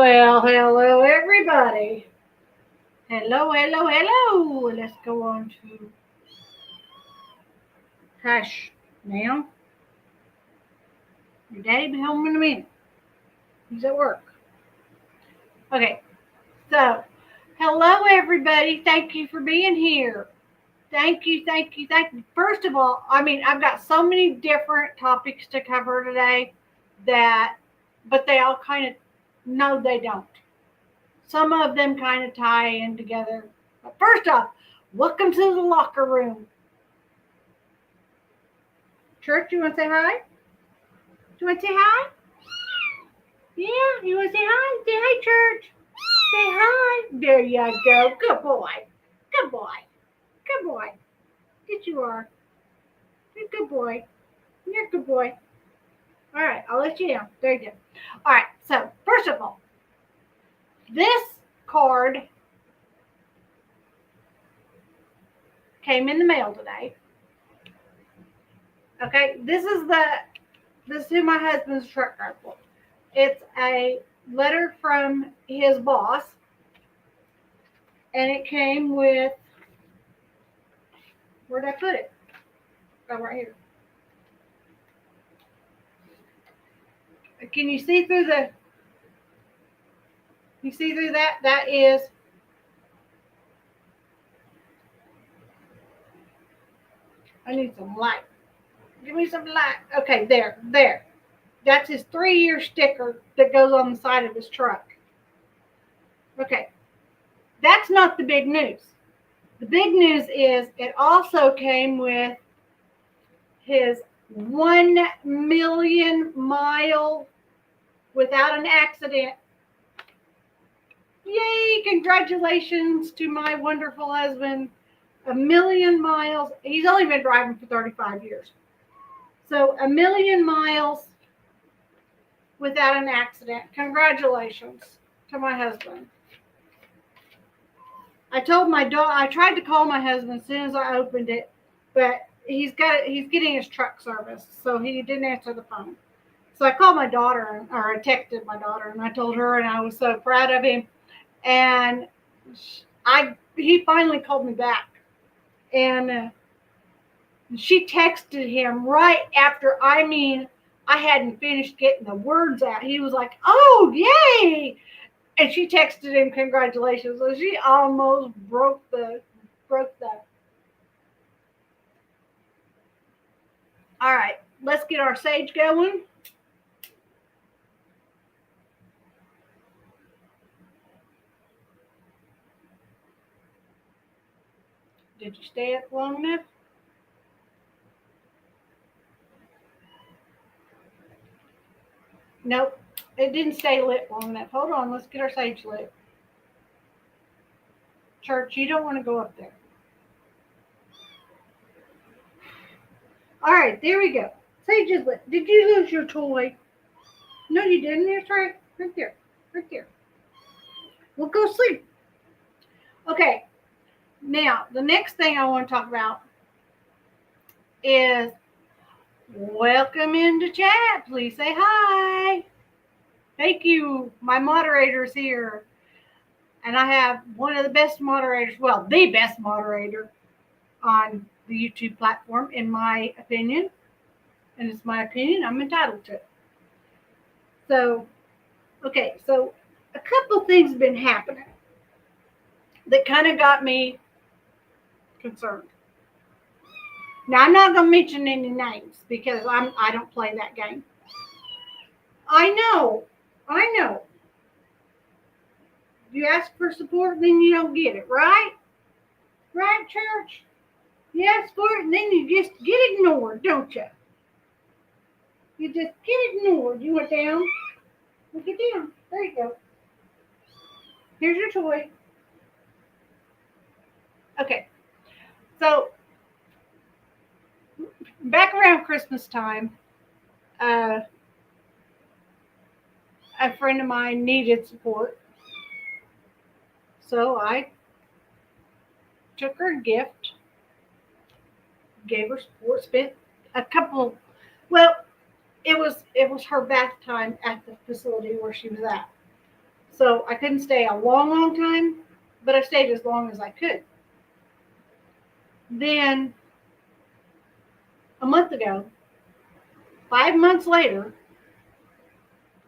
Well, hello everybody. Hello. Let's go on to hush now. Your daddy be home in a minute. He's at work. Okay, so hello everybody. Thank you for being here. Thank you. First of all, I've got so many different topics to cover today but they all kind of, no, they don't. Some of them kind of tie in together. But first off, welcome to the locker room. Church, you want to say hi? Do you want to say hi? Yeah, you want to say hi? Say hi, Church. Say hi. There you go. Good boy. Good boy. Good boy. Yes, you are. You're a good boy. You're a good boy. All right, I'll let you know. There you go. All right, so first of all, this card came in the mail today. Okay, this is who my husband's truck driver for. It's a letter from his boss, and it came with, where'd I put it? Oh, right here. Can you see through you see through that? That is, I need some light. Give me some light. Okay, there. That's his 3-year sticker that goes on the side of his truck. Okay, that's not the big news. The big news is it also came with his 1 million mile without an accident. Yay, congratulations to my wonderful husband. 1 million miles. He's only been driving for 35 years. So 1 million miles without an accident. Congratulations to my husband. I told my daughter, I tried to call my husband as soon as I opened it, but he's getting his truck service, so he didn't answer the phone. So I called my daughter, or I texted my daughter, and I told her, and I was so proud of him. And he finally called me back, and she texted him right after. I hadn't finished getting the words out. He was like, "Oh, yay!" And she texted him congratulations. So she almost broke the. All right, let's get our sage going. Did you stay up long enough? Nope, it didn't stay lit long enough. Hold on, let's get our sage lit. Church, you don't want to go up there. All right, there we go. Sage is lit. Did you lose your toy? No, you didn't. It's right there. Right there. Well, go sleep. Okay, now the next thing I want to talk about is welcome into chat. Please say hi. Thank you. My moderator's here. And I have one of the best moderators, well, the best moderator on the YouTube platform, in my opinion. And it's my opinion. I'm entitled to it. So, okay, so a couple things have been happening that kind of got me concerned. Now, I'm not going to mention any names because I don't play that game. I know. You ask for support, then you don't get it, right? Right, church? You ask for it, and then you just get ignored, don't you? You just get ignored. You went down. Look it down. There you go. Here's your toy. Okay. So, back around Christmas time, a friend of mine needed support. So I took her a gift, gave her support, spent a couple, well, it was her bath time at the facility where she was at. So I couldn't stay a long, long time, but I stayed as long as I could. Then a month ago, 5 months later,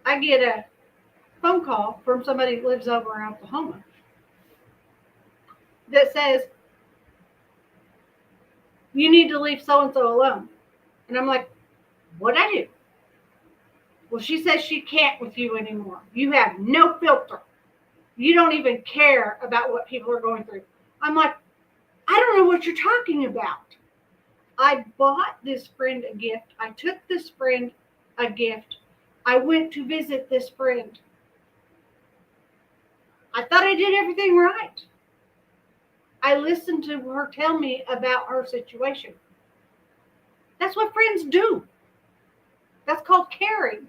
I get a phone call from somebody who lives over in Oklahoma that says, you need to leave so-and-so alone. And I'm like, what'd I do? Well, she says she can't with you anymore. You have no filter. You don't even care about what people are going through. I'm like, I don't know what you're talking about. I bought this friend a gift. I took this friend a gift. I went to visit this friend. I thought I did everything right. I listened to her tell me about her situation. That's what friends do. That's called caring.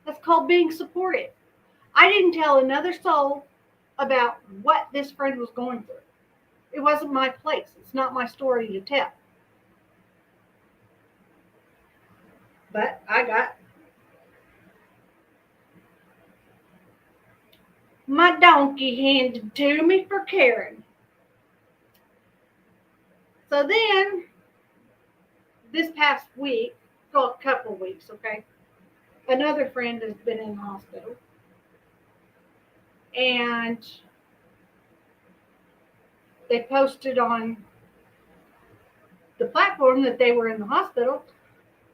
That's called being supportive. I didn't tell another soul about what this friend was going through. It wasn't my place. It's not my story to tell. But I got my donkey handed to me for caring. So then, this past week, well, a couple of weeks, okay, another friend has been in the hospital. And they posted on the platform that they were in the hospital.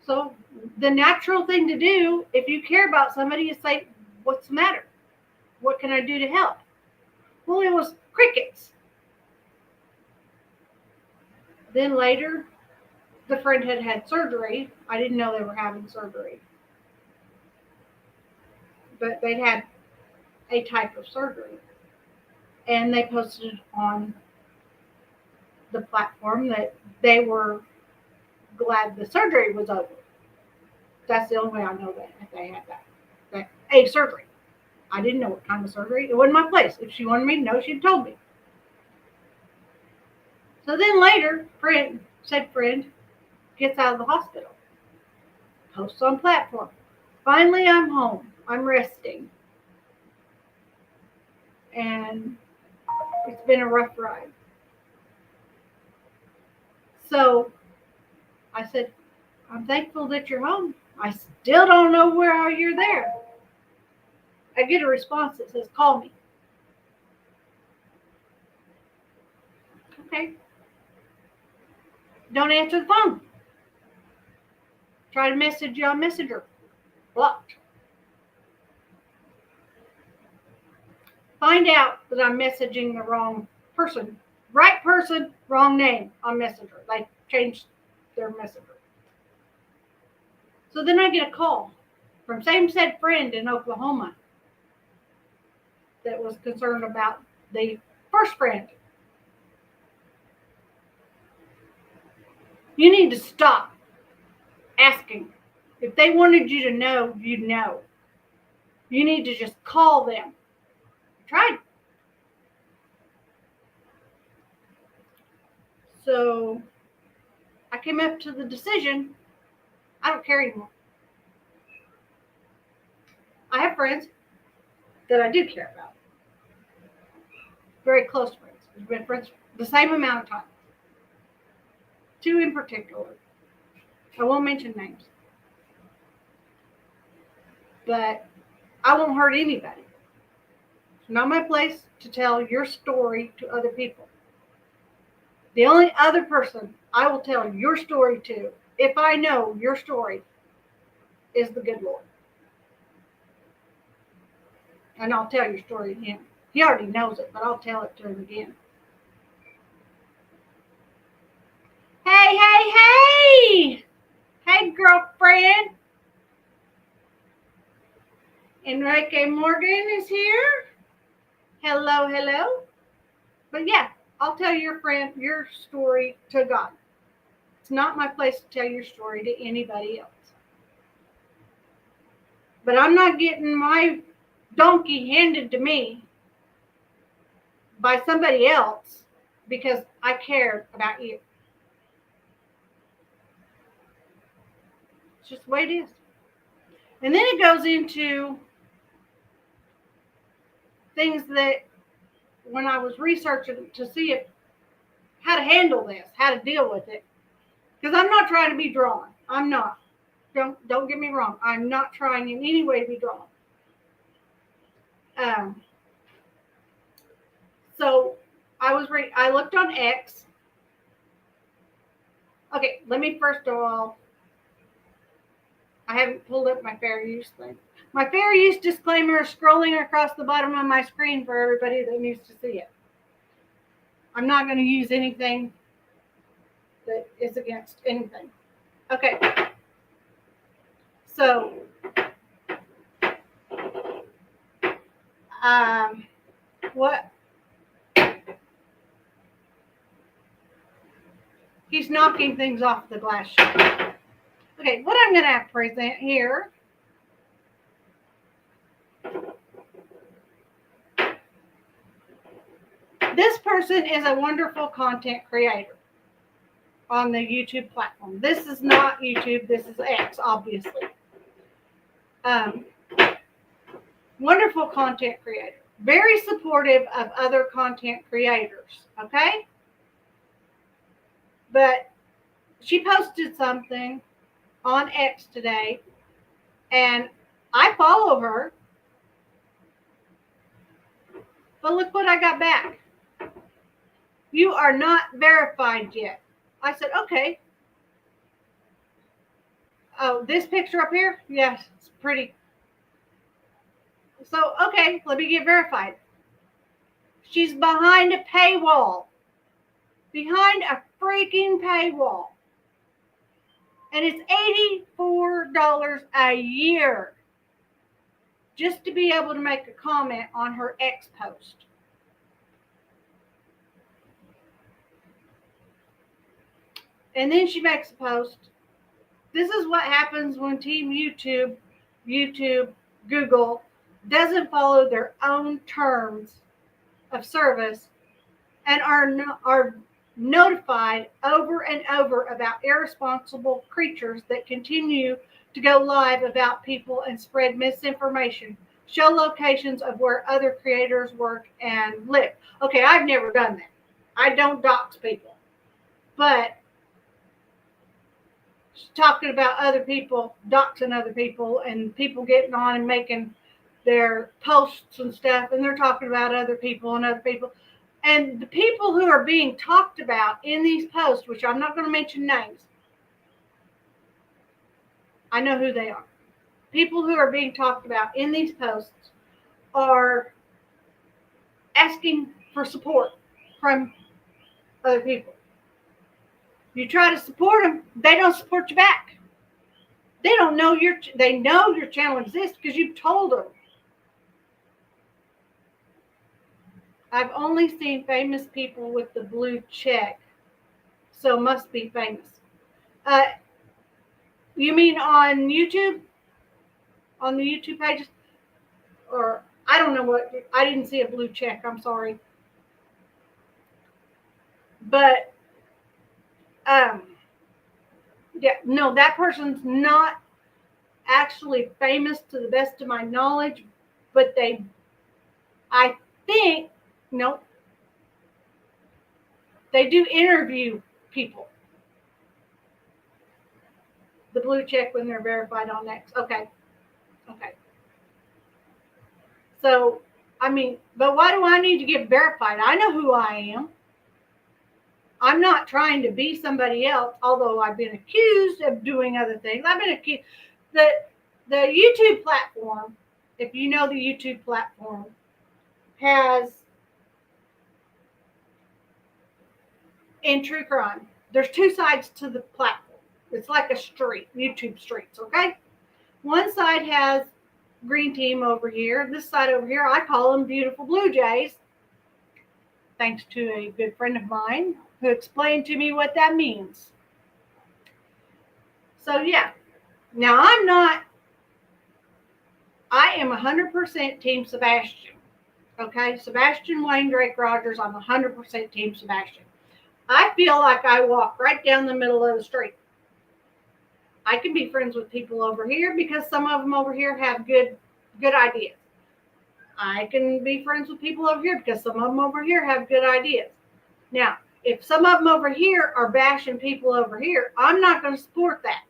So the natural thing to do if you care about somebody is say, what's the matter? What can I do to help? Well, it was crickets. Then later, the friend had surgery. I didn't know they were having surgery. But they had a type of surgery. And they posted on the platform that they were glad the surgery was over. That's the only way I know that they had that a surgery. I didn't know what kind of surgery. It wasn't my place. If she wanted me to know, she'd told me. So then later, said friend gets out of the hospital. Posts on platform. Finally, I'm home. I'm resting. And it's been a rough ride. So I said, I'm thankful that you're home. I still don't know where you're there. I get a response that says, call me. Okay. Don't answer the phone. Try to message you on Messenger. Blocked. Find out that I'm messaging the wrong person. Right person, wrong name on Messenger. They changed their Messenger. So then I get a call from same said friend in Oklahoma that was concerned about the first friend. You need to stop asking. If they wanted you to know, you'd know. You need to just call them. Try. So I came up to the decision, I don't care anymore. I have friends that I do care about. Very close friends. We've been friends the same amount of time. Two in particular. I won't mention names. But I won't hurt anybody. It's not my place to tell your story to other people. The only other person I will tell your story to, if I know your story, is the good Lord. And I'll tell your story to him. He already knows it, but I'll tell it to him again. Hey, hey, hey! Hey, girlfriend! Enrique Morgan is here. Hello, hello. But yeah, I'll tell your friend your story to God. It's not my place to tell your story to anybody else. But I'm not getting my donkey handed to me by somebody else because I care about you. It's just the way it is. And then it goes into things that when I was researching to see how to handle this, how to deal with it. Because I'm not trying to be drawn. I'm not. Don't get me wrong. I'm not trying in any way to be drawn. So I looked on X. Okay, let me first of all, I haven't pulled up my fair use thing. My fair use disclaimer is scrolling across the bottom of my screen for everybody that needs to see it. I'm not going to use anything that is against anything. Okay. So, what? He's knocking things off the glass shelf. Okay, what I'm going to present here this person is a wonderful content creator on the YouTube platform. This is not YouTube. This is X, obviously. Wonderful content creator. Very supportive of other content creators. Okay? But she posted something on X today, and I follow her. But look what I got back. You are not verified yet. I said, okay. Oh, this picture up here? Yes, it's pretty. So, okay, let me get verified. She's behind a paywall. Behind a freaking paywall. And it's $84 a year just to be able to make a comment on her X post. And then she makes a post. This is what happens when Team YouTube, Google doesn't follow their own terms of service and are notified over and over about irresponsible creatures that continue to go live about people and spread misinformation, show locations of where other creators work and live. Okay, I've never done that. I don't dox people. But talking about other people, doxing other people, and people getting on and making their posts and stuff, and they're talking about other people and other people. And the people who are being talked about in these posts, which I'm not going to mention names, I know who they are. People who are being talked about in these posts are asking for support from other people. You try to support them, they don't support you back. They know your channel exists because you've told them. I've only seen famous people with the blue check, so must be famous. You mean on YouTube? On the YouTube pages? Or I don't know what, I didn't see a blue check, I'm sorry. But, yeah, no, that person's not actually famous to the best of my knowledge, but I think, nope, they do interview people. The blue check when they're verified on X. Okay. So, I mean, but why do I need to get verified? I know who I am. I'm not trying to be somebody else, although I've been accused of doing other things. I've been accused. The YouTube platform, if you know the YouTube platform, has, in true crime, there's two sides to the platform. It's like a street, YouTube streets, okay? One side has green team over here. This side over here, I call them beautiful blue jays, thanks to a good friend of mine who explained to me what that means. So, yeah. Now, I am 100% Team Sebastian. Okay? Sebastian, Wayne, Drake, Rogers, I'm 100% Team Sebastian. I feel like I walk right down the middle of the street. I can be friends with people over here because some of them over here have good ideas. I can be friends with people over here because some of them over here have good ideas. Now, if some of them over here are bashing people over here, I'm not going to support that.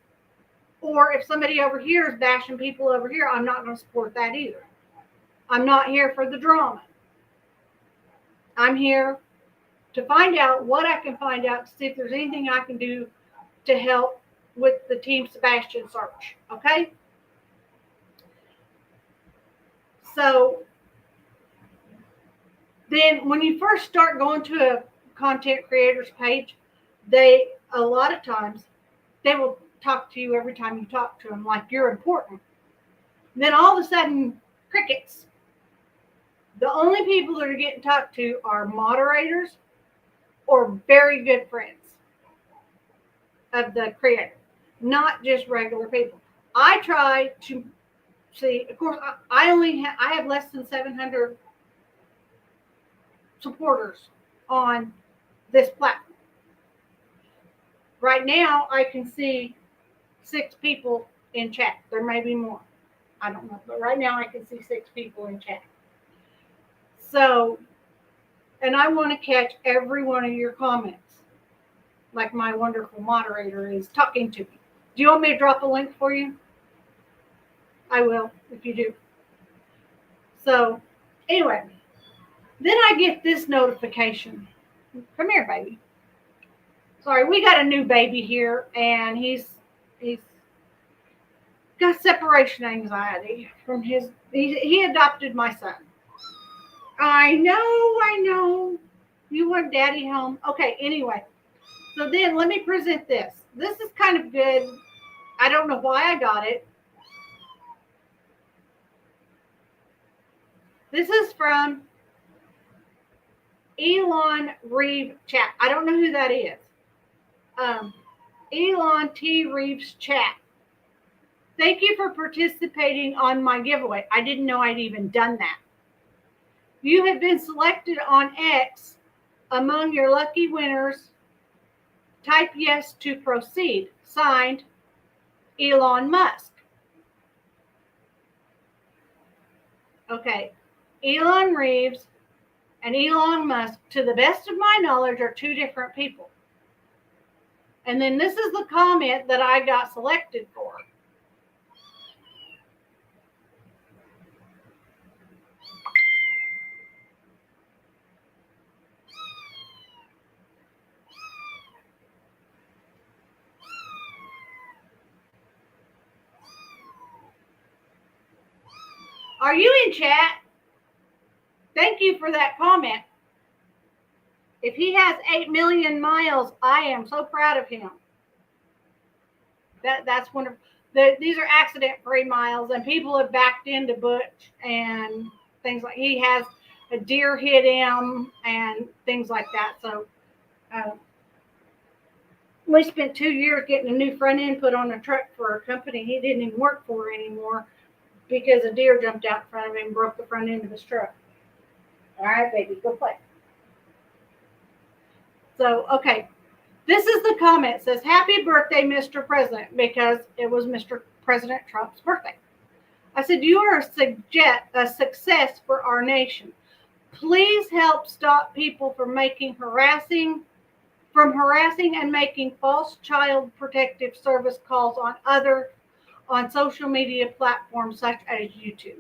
Or if somebody over here is bashing people over here, I'm not going to support that either. I'm not here for the drama. I'm here to find out what I can find out to see if there's anything I can do to help with the Team Sebastian search. Okay? So then when you first start going to a content creator's page, a lot of times they will talk to you every time you talk to them like you're important. Then all of a sudden, crickets. The only people that are getting talked to are moderators or very good friends of the creator, not just regular people. I try to see, of course, I have less than 700 supporters on this platform. Right now, I can see 6 people in chat. There may be more. I don't know. But right now, I can see 6 people in chat. So, and I want to catch every one of your comments, like my wonderful moderator is talking to me. Do you want me to drop a link for you? I will, if you do. So, anyway, then I get this notification. Come here, baby. Sorry, we got a new baby here, and he's got separation anxiety from he adopted my son. I know. You want daddy home. Okay, anyway. So then let me present this. This is kind of good. I don't know why I got it. This is from Elon Reeve Chat. I don't know who that is. Elon T. Reeves Chat. Thank you for participating on my giveaway. I didn't know I'd even done that. You have been selected on X among your lucky winners. Type yes to proceed. Signed, Elon Musk. Okay. Elon Reeves and Elon Musk, to the best of my knowledge, are 2 different people. And then this is the comment that I got selected for. Are you in chat? Thank you for that comment. If he has 8 million miles, I am so proud of him. That's wonderful. These are accident-free miles, and people have backed into Butch and things like he has a deer hit him and things like that. So we spent 2 years getting a new front end put on a truck for a company he didn't even work for anymore because a deer jumped out in front of him and broke the front end of his truck. All right, baby, go play. So, okay. This is the comment. It says, happy birthday, Mr. President, because it was Mr. President Trump's birthday. I said, you are a success for our nation. Please help stop people from harassing and making false child protective service calls on social media platforms such as YouTube.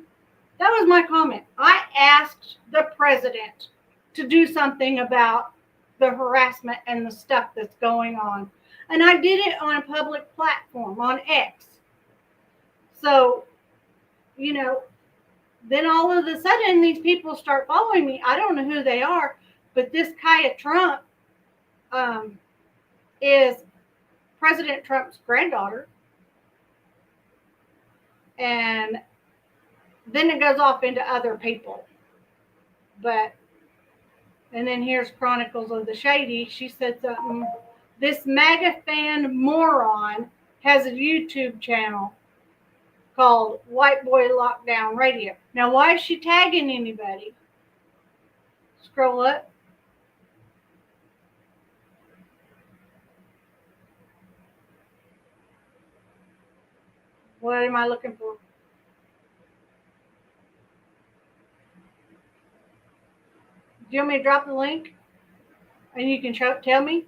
That was my comment. I asked the president to do something about the harassment and the stuff that's going on. And I did it on a public platform, on X. So, then all of a sudden these people start following me. I don't know who they are, but this Kaya Trump is President Trump's granddaughter. And then it goes off into other people. And then here's Chronicles of the Shady. She said something. This MAGA fan moron has a YouTube channel called White Boy Lockdown Radio. Now, why is she tagging anybody? Scroll up. What am I looking for? you want me to drop the link? And you can tell me?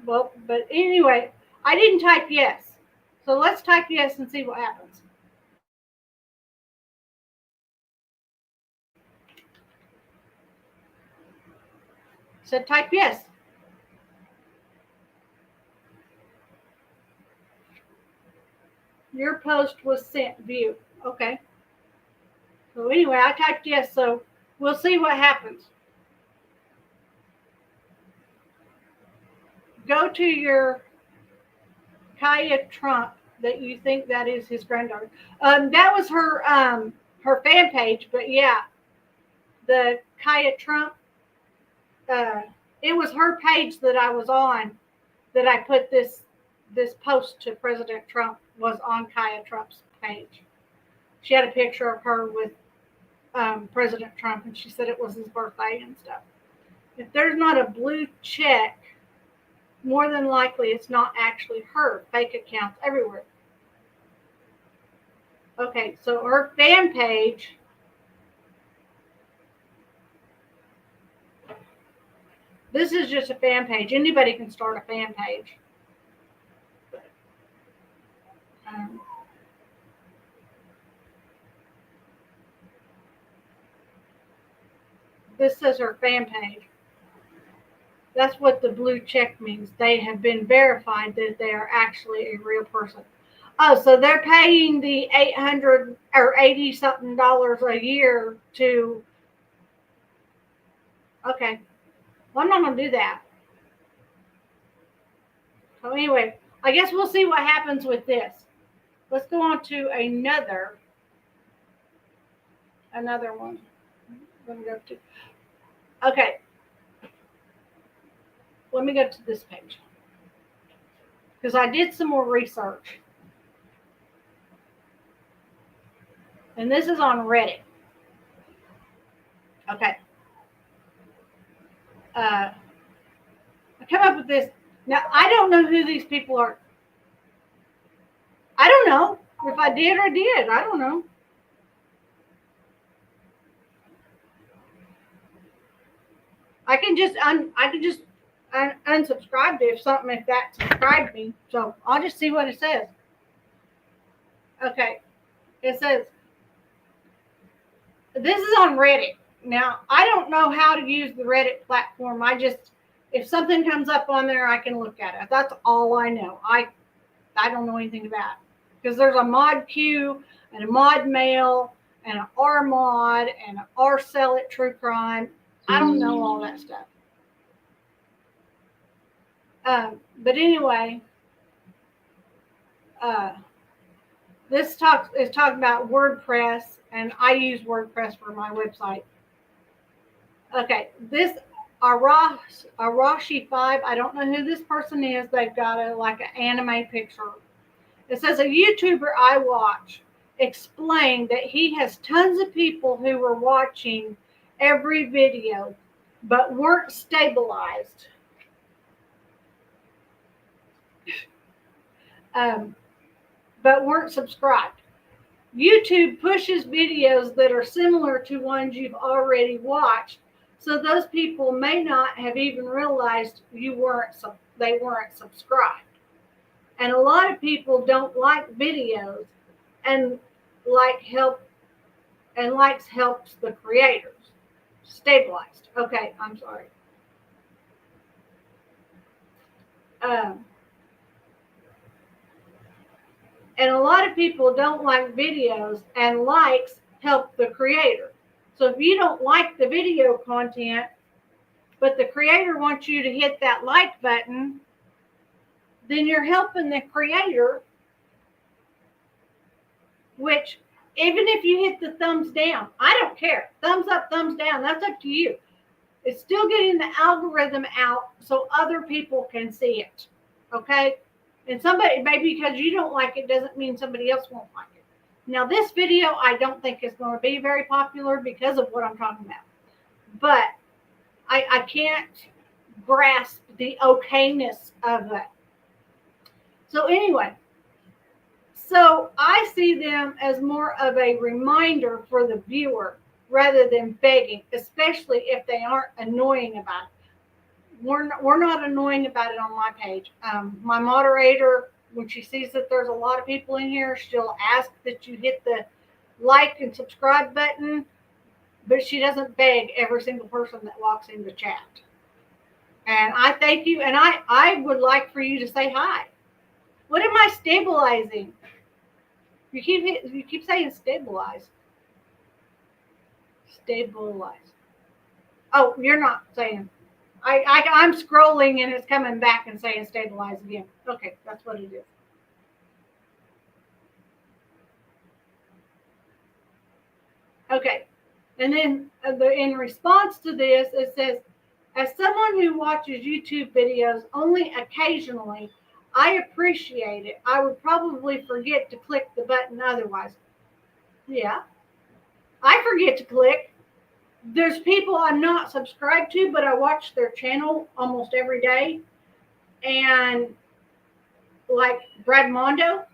Well, but anyway, I didn't type yes. So let's type yes and see what happens. So type yes. Your post was sent, view. Okay. So anyway, I typed yes, so we'll see what happens. Go to your Kaya Trump that you think that is his granddaughter. That was her fan page, but yeah, the Kaya Trump. It was her page that I was on that I put this post to President Trump was on Kaya Trump's page. She had a picture of her with President Trump, and she said it was his birthday and stuff. If there's not a blue check, more than likely it's not actually her. Fake accounts everywhere. Okay, so her fan page. This is just a fan page. Anybody can start a fan page. This says her fan page. That's what the blue check means. They have been verified that they are actually a real person. Oh, so they're paying the $800 or $80 something a year to. Okay, well, I'm not gonna do that. So anyway, I guess we'll see what happens with this. Let's go on to another one. Let me go to. Okay, let me go to this page because I did some more research, and this is on Reddit. Okay. I come up with this. Now, I don't know who these people are. I don't know if I did or did. I don't know. I can just unsubscribe to if that subscribed me. So I'll just see what it says. Okay. It says, this is on Reddit. Now, I don't know how to use the Reddit platform. If something comes up on there, I can look at it. That's all I know. I don't know anything about it. Because there's a mod Q and a mod mail and an R mod and an R sell it true crime. I don't know all that stuff. But anyway, this is talking about WordPress, and I use WordPress for my website. Okay, this Arashi 5, I don't know who this person is. They've got an anime picture. It says a YouTuber I watch explained that he has tons of people who were watching every video but weren't stabilized. But weren't subscribed. YouTube pushes videos that are similar to ones you've already watched, so those people may not have even realized they weren't subscribed. And a lot of people don't like videos, and likes helps the creators. Stabilized. Okay, I'm sorry. And a lot of people don't like videos, and likes help the creator. So if you don't like the video content, but the creator wants you to hit that like button, then you're helping the creator, which even if you hit the thumbs down, I don't care. Thumbs up, thumbs down, that's up to you. It's still getting the algorithm out so other people can see it. Okay? And maybe because you don't like it doesn't mean somebody else won't like it. Now, this video I don't think is going to be very popular because of what I'm talking about. But I can't grasp the okayness of it. So anyway, So I see them as more of a reminder for the viewer rather than begging, especially if they aren't annoying about it. We're not annoying about it on my page. My moderator, when she sees that there's a lot of people in here, she'll ask that you hit the like and subscribe button, but she doesn't beg every single person that walks into chat. And I thank you, and I would like for you to say hi. What am I stabilizing? You keep saying stabilize. Stabilize. Oh, you're not saying. I'm scrolling and it's coming back and saying stabilize again. Okay, that's what it is. Okay, and then in response to this, it says, as someone who watches YouTube videos only occasionally, I appreciate it. I would probably forget to click the button otherwise. Yeah, I forget to click. There's people I'm not subscribed to, but I watch their channel almost every day. And like Brad Mondo,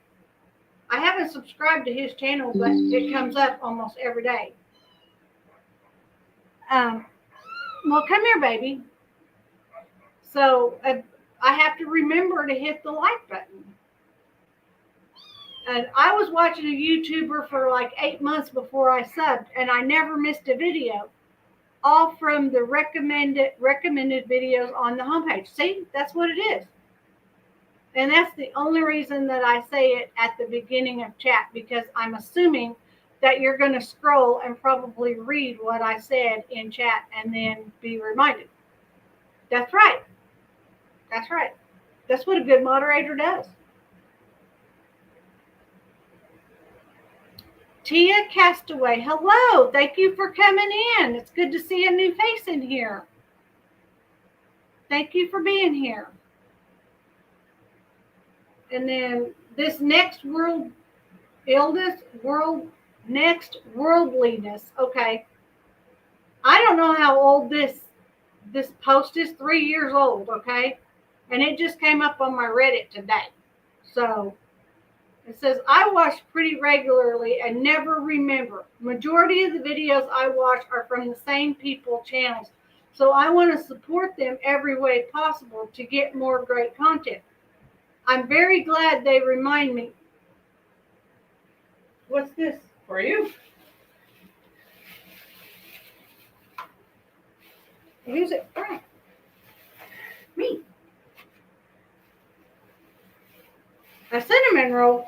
I haven't subscribed to his channel, but it comes up almost every day. Well, come here, baby. So I have to remember to hit the like button. And I was watching a YouTuber for like 8 months before I subbed, and I never missed a video. All from the recommended videos on the homepage. See, that's what it is. And that's the only reason that I say it at the beginning of chat, because I'm assuming that you're going to scroll and probably read what I said in chat and then be reminded. That's right. That's right. That's what a good moderator does. Tia Castaway, hello. Thank you for coming in. It's good to see a new face in here. Thank you for being here. And then this next worldliness. Okay. I don't know how old this post is. 3 years old, okay? And it just came up on my Reddit today. So it says, I watch pretty regularly and never remember. Majority of the videos I watch are from the same people channels. So I want to support them every way possible to get more great content. I'm very glad they remind me. What's this? For you. Who's it from? Me. A cinnamon roll.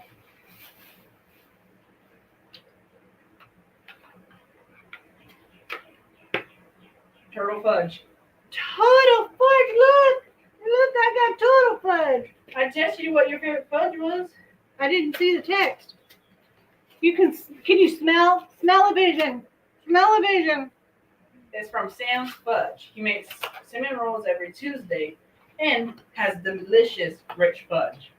Turtle fudge. Total fudge, look! Look, I got total fudge. I texted you what your favorite fudge was. I didn't see the text. Can you smell? Smell-o-vision. Smell-o-vision. It's from Sam's Fudge. He makes cinnamon rolls every Tuesday and has delicious rich fudge.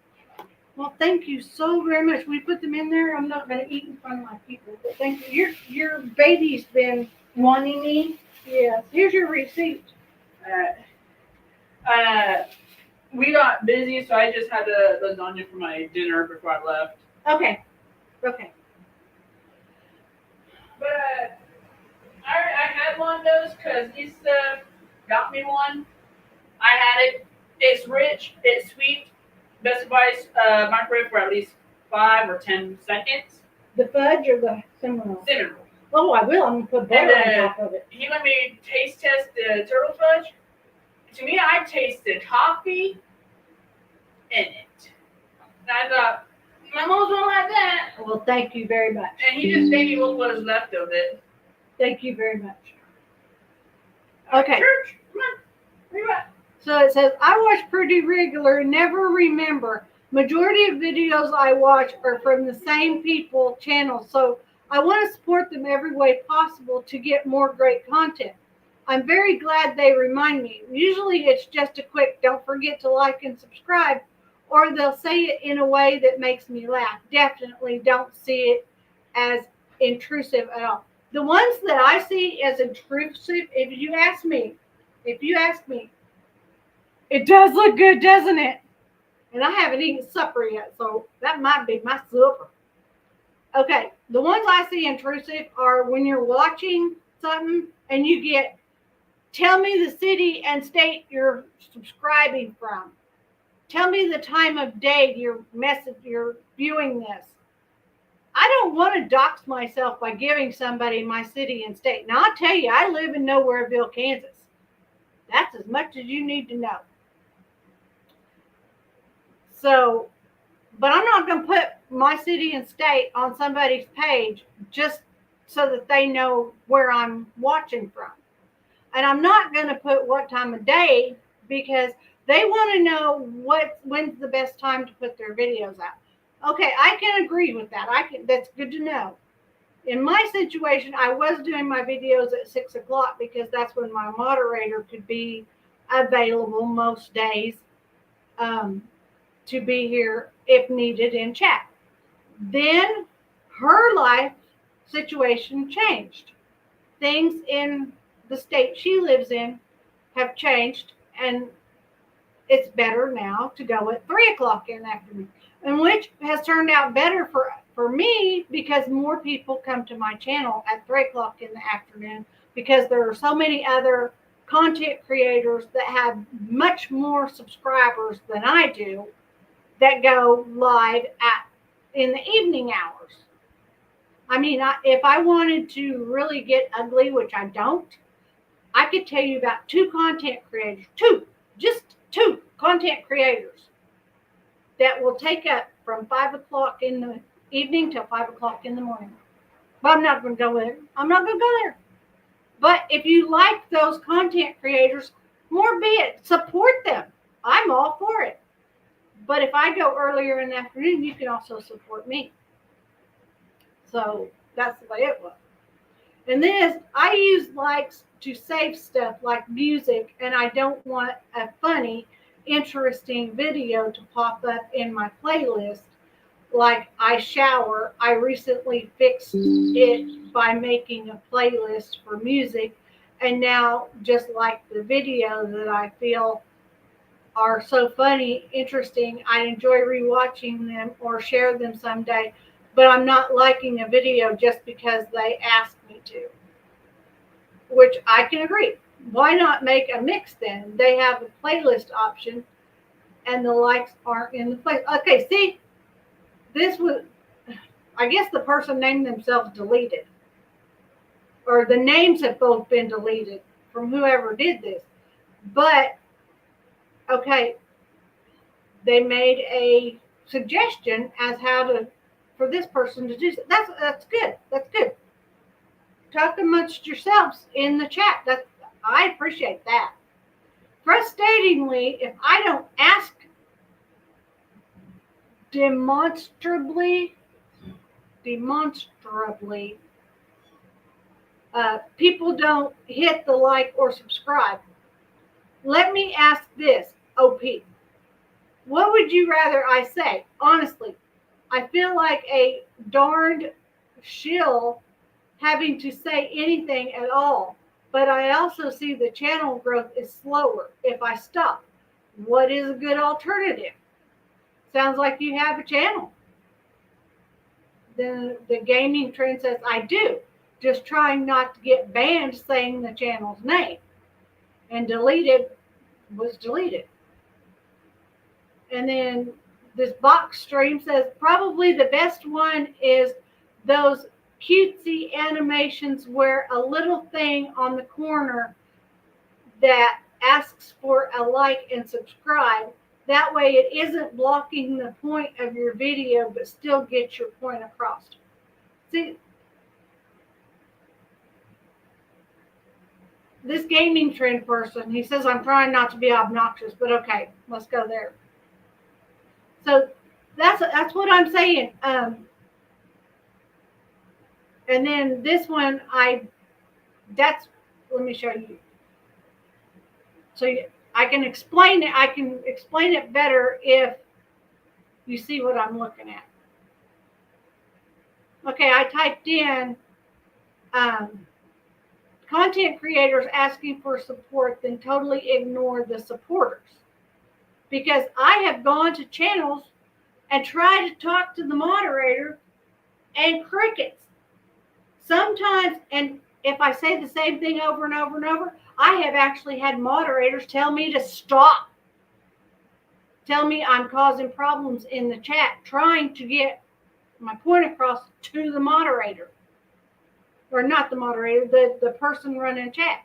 Well, thank you so very much. We put them in there. I'm not going to eat in front of my people, but thank you. Your baby's been wanting me. Yes. Here's your receipt. We got busy, so I just had a lasagna for my dinner before I left. Okay. Okay. But I had one of those because Lisa got me one. I had it. It's rich. It's sweet. Best advice, microwave for at least 5 or 10 seconds. The fudge or the cinnamon roll? Cinnamon roll. Oh, I will. I'm going to put butter on top of it. He let me taste test the turtle fudge. To me, I tasted coffee in it. And I thought, my mom's won't like that. Well, thank you very much. And he just made me what was left of it. Thank you very much. Okay. Church, come on. Where you at? So it says, I watch pretty regular, never remember. Majority of videos I watch are from the same people channel, so I want to support them every way possible to get more great content. I'm very glad they remind me. Usually it's just a quick, don't forget to like and subscribe, or they'll say it in a way that makes me laugh. Definitely don't see it as intrusive at all. The ones that I see as intrusive, if you ask me, it does look good, doesn't it? And I haven't eaten supper yet, so that might be my supper. Okay, the ones I see intrusive are when you're watching something and you get, tell me the city and state you're subscribing from. Tell me the time of day you're viewing this. I don't want to dox myself by giving somebody my city and state. Now, I'll tell you, I live in Nowhereville, Kansas. That's as much as you need to know. So, but I'm not going to put my city and state on somebody's page just so that they know where I'm watching from. And I'm not going to put what time of day because they want to know when's the best time to put their videos out. Okay, I can agree with that. That's good to know. In my situation, I was doing my videos at 6 o'clock because that's when my moderator could be available most days to be here if needed in chat. Then her life situation changed. Things in the state she lives in have changed, and it's better now to go at 3 o'clock in the afternoon, and which has turned out better for me because more people come to my channel at 3 o'clock in the afternoon because there are so many other content creators that have much more subscribers than I do that go live in the evening hours. I mean, if I wanted to really get ugly, which I don't, I could tell you about two content creators, just two content creators that will take up from 5 o'clock in the evening till 5 o'clock in the morning. But I'm not going to go there. I'm not going to go there. But if you like those content creators, more be it. Support them. I'm all for it. But if I go earlier in the afternoon, you can also support me. So that's the way it was. And this, I use likes to save stuff like music, and I don't want a funny, interesting video to pop up in my playlist. Like I shower, I recently fixed it by making a playlist for music, and now just like the video that I feel are so funny, interesting, I enjoy rewatching them or share them someday, but I'm not liking a video just because they asked me to, which I can agree. Why not make a mix then? They have a playlist option and the likes aren't in the place. Okay, see, this was, I guess the person named themselves deleted, or the names have both been deleted from whoever did this. But, okay, they made a suggestion as for this person to do so. That's good. That's good. Talk amongst yourselves in the chat. I appreciate that. Frustratingly, if I don't ask demonstrably, people don't hit the like or subscribe. Let me ask this, OP. What would you rather I say? Honestly, I feel like a darned shill having to say anything at all. But I also see the channel growth is slower if I stop. What is a good alternative? Sounds like you have a channel. Then the gaming trend says I do. Just trying not to get banned saying the channel's name. And deleted was deleted. And then this box stream says probably the best one is those cutesy animations where a little thing on the corner that asks for a like and subscribe. That way it isn't blocking the point of your video, but still gets your point across. See, this gaming trend person, he says, I'm trying not to be obnoxious, but okay, let's go there. So that's what I'm saying. And then this one, let me show you. So I can explain it. I can explain it better if you see what I'm looking at. Okay, I typed in content creators asking for support, then totally ignore the supporters. because I have gone to channels and tried to talk to the moderator and crickets. Sometimes, and if I say the same thing over and over and over, I have actually had moderators tell me to stop. Tell me I'm causing problems in the chat, trying to get my point across to the moderator. Or not the moderator, the person running chat.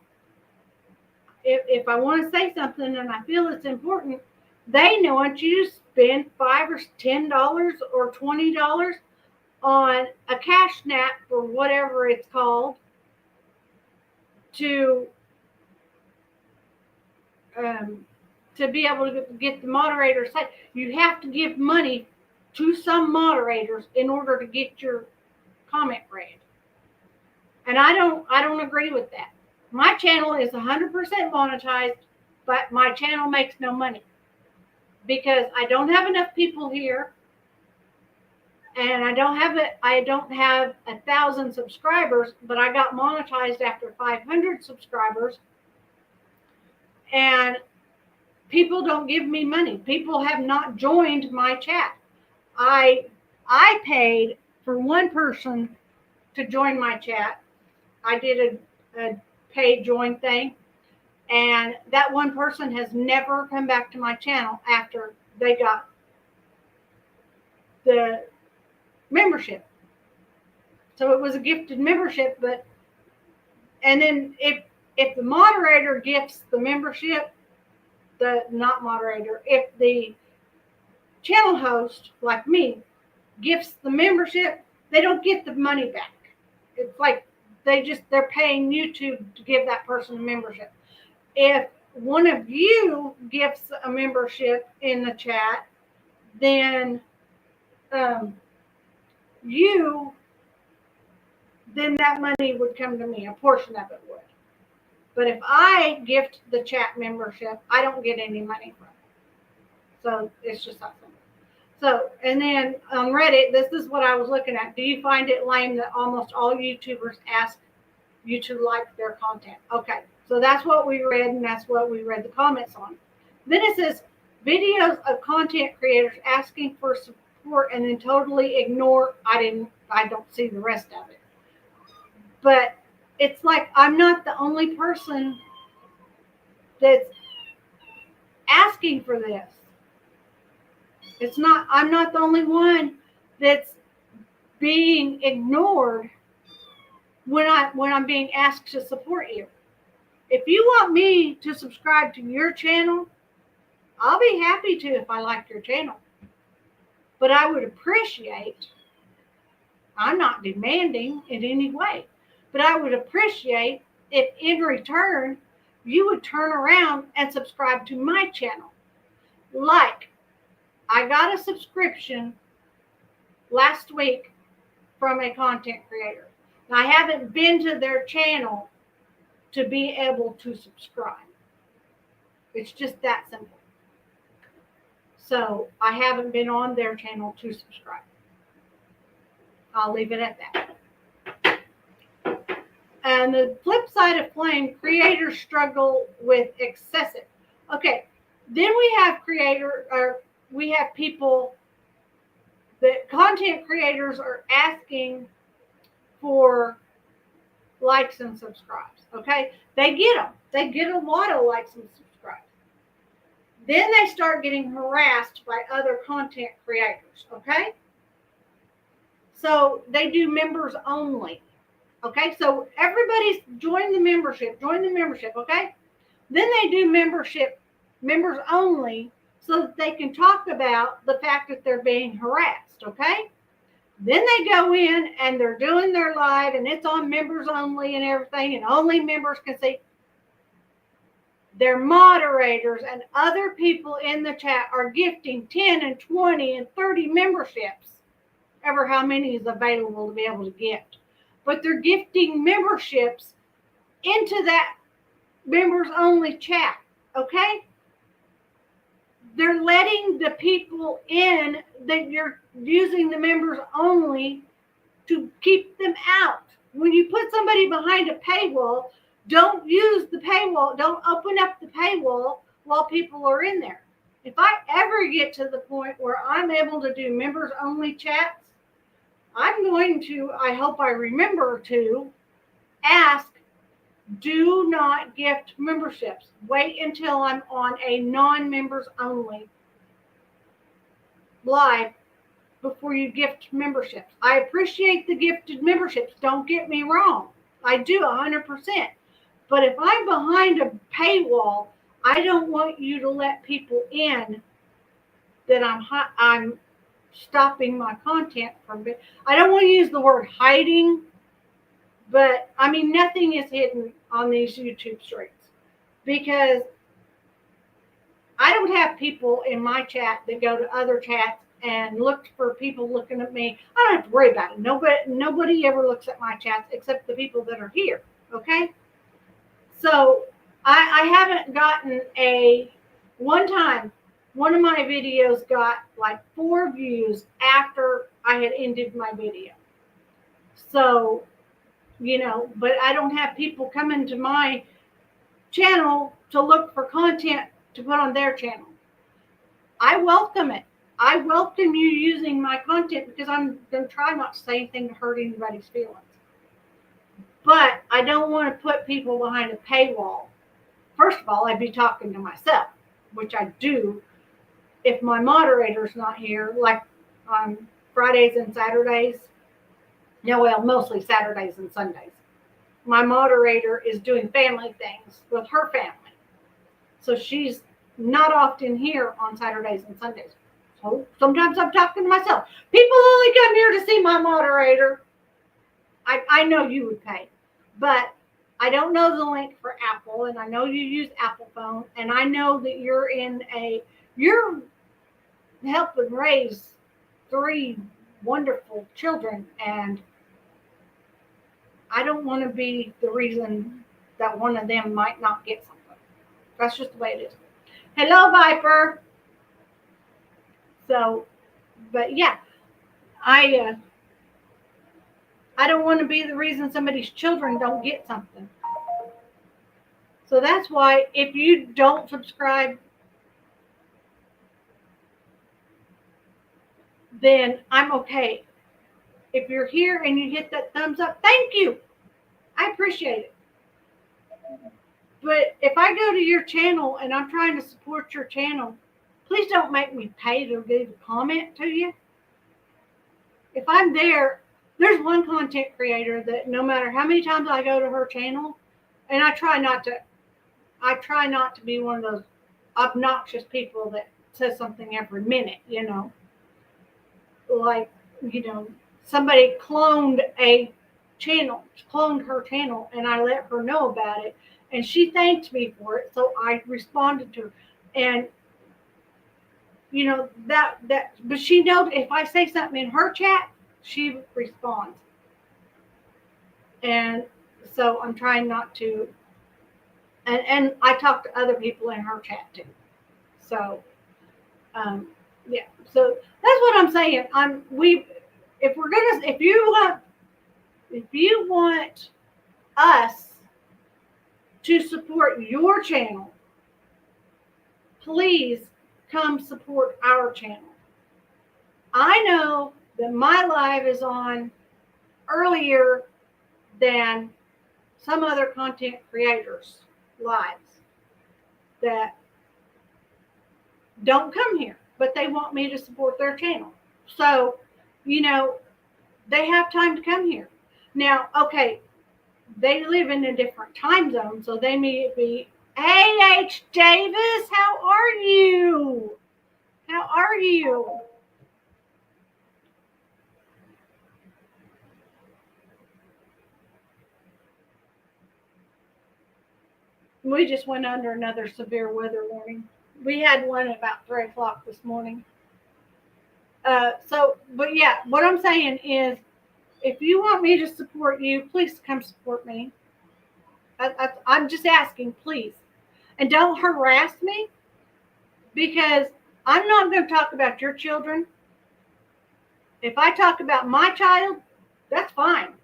If I want to say something and I feel it's important, they want you to spend $5 or $10 or $20 on a cash nap or whatever it's called to be able to get the moderator side. You have to give money to some moderators in order to get your comment read. And I don't agree with that. My channel is 100% monetized, but my channel makes no money because I don't have enough people here, and I don't have 1,000 subscribers, but I got monetized after 500 subscribers, and people don't give me money. People have not joined my chat. I paid for one person to join my chat. I did a paid join thing, and that one person has never come back to my channel after they got the membership. So it was a gifted membership, and then if the moderator gifts the membership, if the channel host like me gifts the membership, they don't get the money back. It's like they're paying YouTube to give that person a membership. If one of you gifts a membership in the chat, then that money would come to me. A portion of it would. But if I gift the chat membership, I don't get any money from it. So it's just that simple. So, and then on Reddit, this is what I was looking at. Do you find it lame that almost all YouTubers ask you to like their content? Okay, so that's what we read, and that's what we read the comments on. Then it says, videos of content creators asking for support and then totally ignore. I don't see the rest of it. But it's like I'm not the only person that's asking for this. I'm not the only one that's being ignored when I'm being asked to support you. If you want me to subscribe to your channel, I'll be happy to if I like your channel. But I would appreciate, I'm not demanding in any way, but I would appreciate if in return you would turn around and subscribe to my channel. Like, I got a subscription last week from a content creator. Now, I haven't been to their channel to be able to subscribe. It's just that simple. So I haven't been on their channel to subscribe. I'll leave it at that. And the flip side of flame, creators struggle with excessive. Okay, then we have people that content creators are asking for likes and subscribes. Okay, they get them. They get a lot of likes and subscribes. Then they start getting harassed by other content creators. Okay, so they do members only. Okay, so everybody's join the membership. Okay, then they do members only, so that they can talk about the fact that they're being harassed. Okay. Then they go in and they're doing their live and it's on members only and everything, and only members can see. Their moderators and other people in the chat are gifting 10 and 20 and 30 memberships, ever how many is available to be able to gift. But they're gifting memberships into that members only chat, okay? They're letting the people in that you're using the members only to keep them out. When you put somebody behind a paywall, don't use the paywall. Don't open up the paywall while people are in there. if I ever get to the point where I'm able to do members only chats, I'm going to, I hope I remember to ask, do not gift memberships. Wait until I'm on a non-members only live before you gift memberships. I appreciate the gifted memberships. Don't get me wrong. I do 100%. But if I'm behind a paywall, I don't want you to let people in that I'm stopping my content from. I don't want to use the word hiding, but I mean nothing is hidden on these YouTube streams because I don't have people in my chat that go to other chats and look for people looking at me. I don't have to worry about it. Nobody ever looks at my chats except the people that are here. Okay. So I haven't gotten one time, one of my videos got like 4 views after I had ended my video. So, but I don't have people coming to my channel to look for content to put on their channel. I welcome it. I welcome you using my content because I'm going to try not to say anything to hurt anybody's feelings. But I don't want to put people behind a paywall. First of all, I'd be talking to myself, which I do if my moderator's not here, like on Fridays and Saturdays. No, well, mostly Saturdays and Sundays. My moderator is doing family things with her family. So she's not often here on Saturdays and Sundays. So sometimes I'm talking to myself. People only come here to see my moderator. I know you would pay, but I don't know the link for Apple, and I know you use Apple phone, and I know that you're helping raise 3 wonderful children, and I don't want to be the reason that one of them might not get something. That's just the way it is. Hello, Viper. So, but yeah, I don't want to be the reason somebody's children don't get something. So that's why if you don't subscribe, then I'm okay. If you're here and you hit that thumbs up, thank you. I appreciate it. But if I go to your channel and I'm trying to support your channel, please don't make me pay to leave a comment to you. If I'm there, there's one content creator that no matter how many times I go to her channel, and I try not to be one of those obnoxious people that says something every minute, like, somebody cloned her channel, and I let her know about it, and she thanked me for it, so I responded to her, and but she knows if I say something in her chat, she responds. And so I'm trying not to, and I talk to other people in her chat too. So, yeah. So that's what I'm saying. If you want us to support your channel, please come support our channel. I know that my live is on earlier than some other content creators' lives that don't come here, but they want me to support their channel. So, they have time to come here. Now, okay, they live in a different time zone, so they may be, hey, H. Davis, how are you? How are you? We just went under another severe weather warning. We had one at about 3 o'clock this morning. But yeah, what I'm saying is, if you want me to support you, please come support me. I'm just asking, please. And don't harass me, because I'm not going to talk about your children. If I talk about my child, that's fine.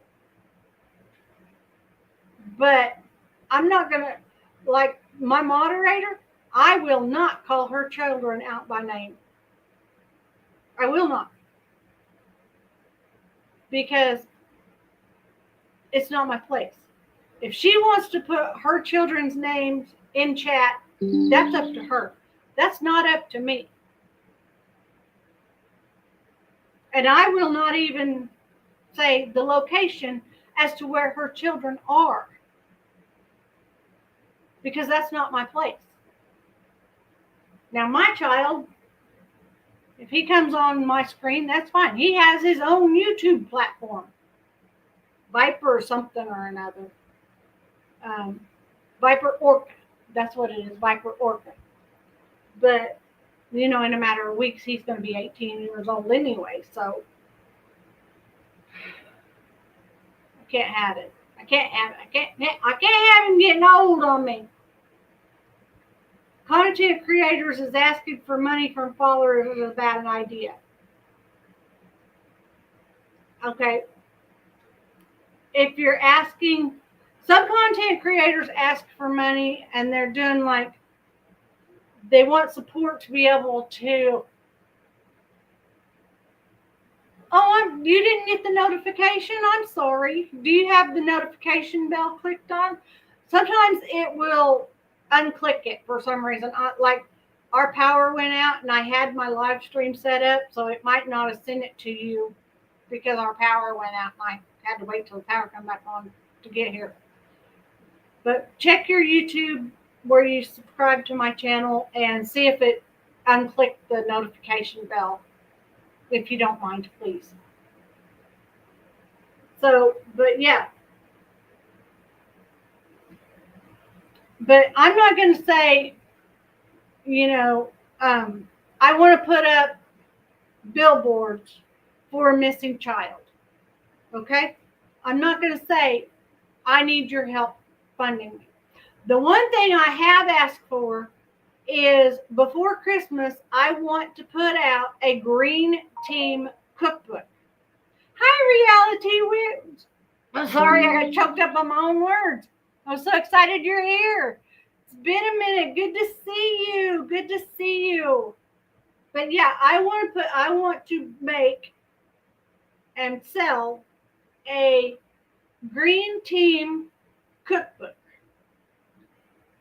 But I'm not going to, like my moderator, I will not call her children out by name. I will not. Because it's not my place. If she wants to put her children's names in chat, that's up to her. That's not up to me. And I will not even say the location as to where her children are. Because that's not my place. Now, my child, if he comes on my screen, that's fine. He has his own YouTube platform. Viper or something or another. Viper Orca. That's what it is, Viper Orca. But, in a matter of weeks, he's going to be 18 years old anyway. So, I can't have it. I can't have him getting old on me. Content creators is asking for money from followers is a bad idea. Okay. If you're asking, some content creators ask for money and they're doing they want support to be able to, you didn't get the notification? I'm sorry. Do you have the notification bell clicked on? Sometimes it will unclick it for some reason. Our power went out and I had my live stream set up, so it might not have sent it to you because our power went out and I had to wait till the power come back on to get here. But check your YouTube where you subscribe to my channel and see if it unclicked the notification bell, if you don't mind, please. So, but yeah. But I'm not going to say, I want to put up billboards for a missing child. Okay? I'm not going to say, I need your help funding me. The one thing I have asked for is before Christmas, I want to put out a green team cookbook. Hi, Reality Wins. I'm sorry, I got choked up on my own words. I'm so excited you're here. It's been a minute. Good to see you. Good to see you. But yeah, I want to make and sell a green team cookbook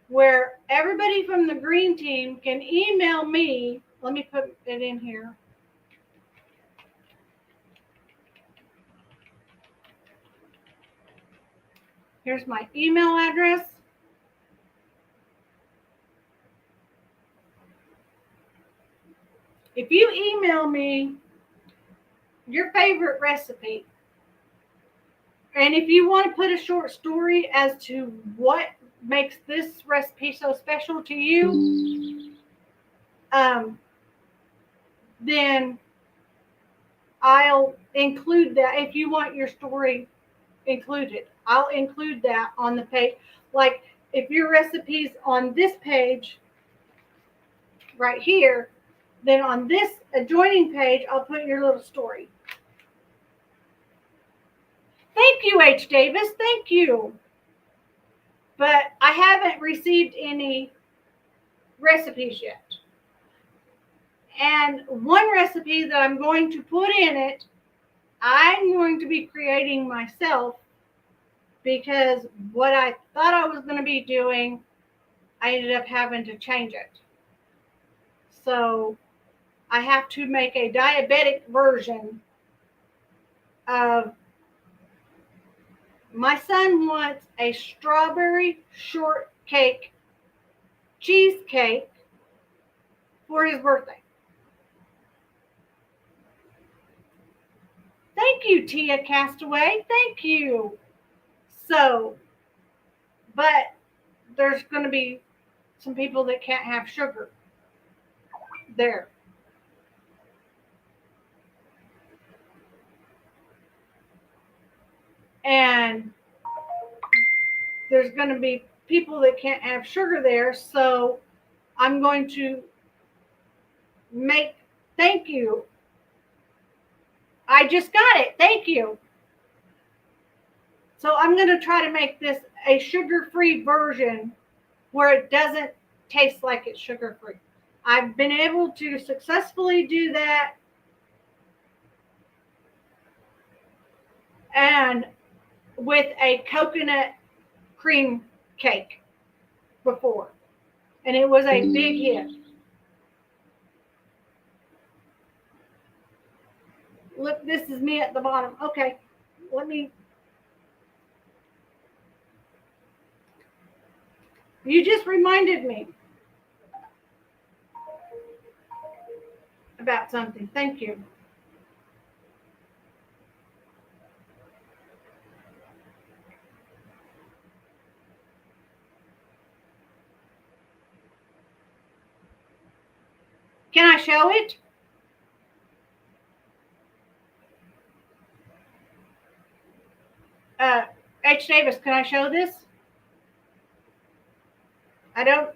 where everybody from the green team can email me. Let me put it in here. Here's my email address. If you email me your favorite recipe, and if you want to put a short story as to what makes this recipe so special to you, then I'll include that. If you want your story included, I'll include that on the page. Like if your recipe's on this page right here, then on this adjoining page, I'll put your little story. Thank you, H. Davis. Thank you. But I haven't received any recipes yet. And one recipe that I'm going to put in it, I'm going to be creating myself because what I thought I was going to be doing, I ended up having to change it. So I have to make a diabetic version of, my son wants a strawberry shortcake cheesecake for his birthday. Thank you, Tia Castaway. Thank you. So, but there's going to be some people that can't have sugar there. And there's going to be people that can't have sugar there. So I'm going to make, thank you. I just got it. Thank you. So I'm going to try to make this a sugar-free version where it doesn't tastes like it's sugar-free. I've been able to successfully do that, and with a coconut cream cake before, and it was a big hit. Look, this is me at the bottom. Okay, let me. You just reminded me about something. Thank you. Can I show it? H. Davis, can I show this? I don't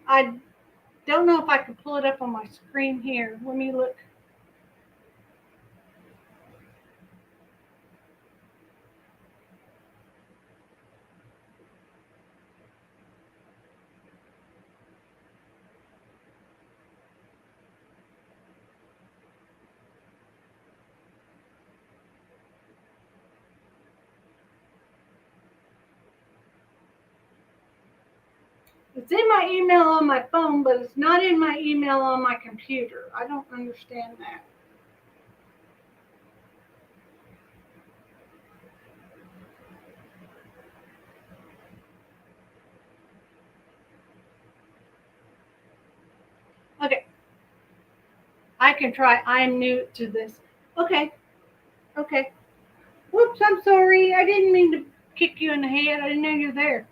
know if I can pull it up on my screen here. Let me look. It's in my email on my phone, but it's not in my email on my computer. I don't understand that. Okay. I can try. I'm new to this. Okay. Okay. Whoops, I'm sorry. I didn't mean to kick you in the head. I didn't know you were there.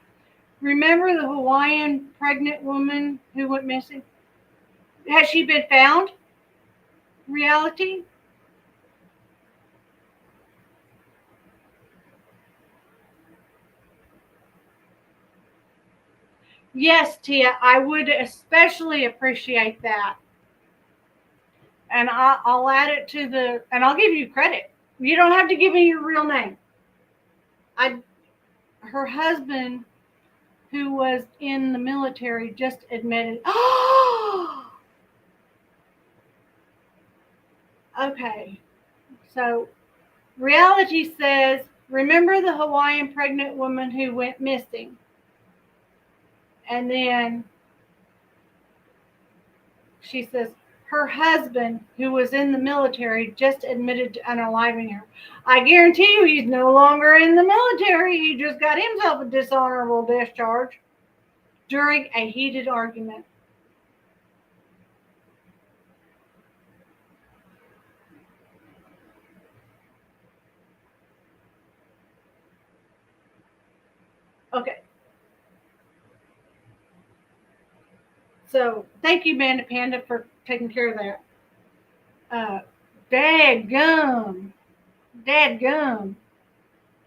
Remember the Hawaiian pregnant woman who went missing? Has she been found? Reality? Yes, Tia, I would especially appreciate that. And I'll add it to and I'll give you credit. You don't have to give me your real name. Her husband, who was in the military, just admitted. Oh, okay. So reality says, remember the Hawaiian pregnant woman who went missing? And then she says, her husband, who was in the military, just admitted to unaliving her. I guarantee you he's no longer in the military. He just got himself a dishonorable discharge during a heated argument. Okay. So thank you, Manda Panda, for taking care of that. Dadgum. Dadgum.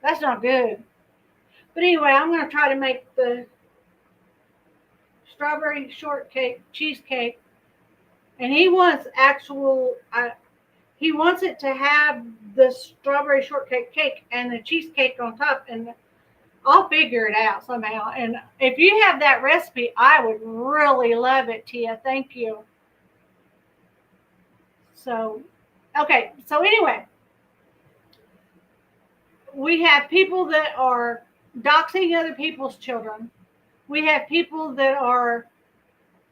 That's not good. But anyway, I'm going to try to make the strawberry shortcake cheesecake. And he wants he wants it to have the strawberry shortcake cake and the cheesecake on top. And I'll figure it out somehow. And if you have that recipe, I would really love it, Tia. Thank you. So, okay. So anyway, we have people that are doxing other people's children. We have people that are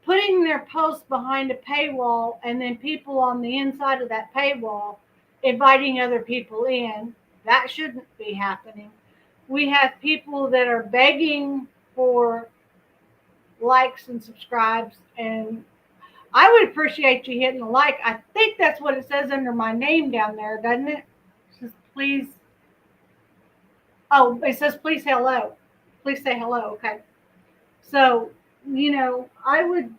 putting their posts behind a paywall, and then people on the inside of that paywall inviting other people in. That shouldn't be happening. We have people that are begging for likes and subscribes, and I would appreciate you hitting a like. I think that's what it says under my name down there, doesn't it? It says, please. Oh, it says please hello. Please say hello. Okay. So, I would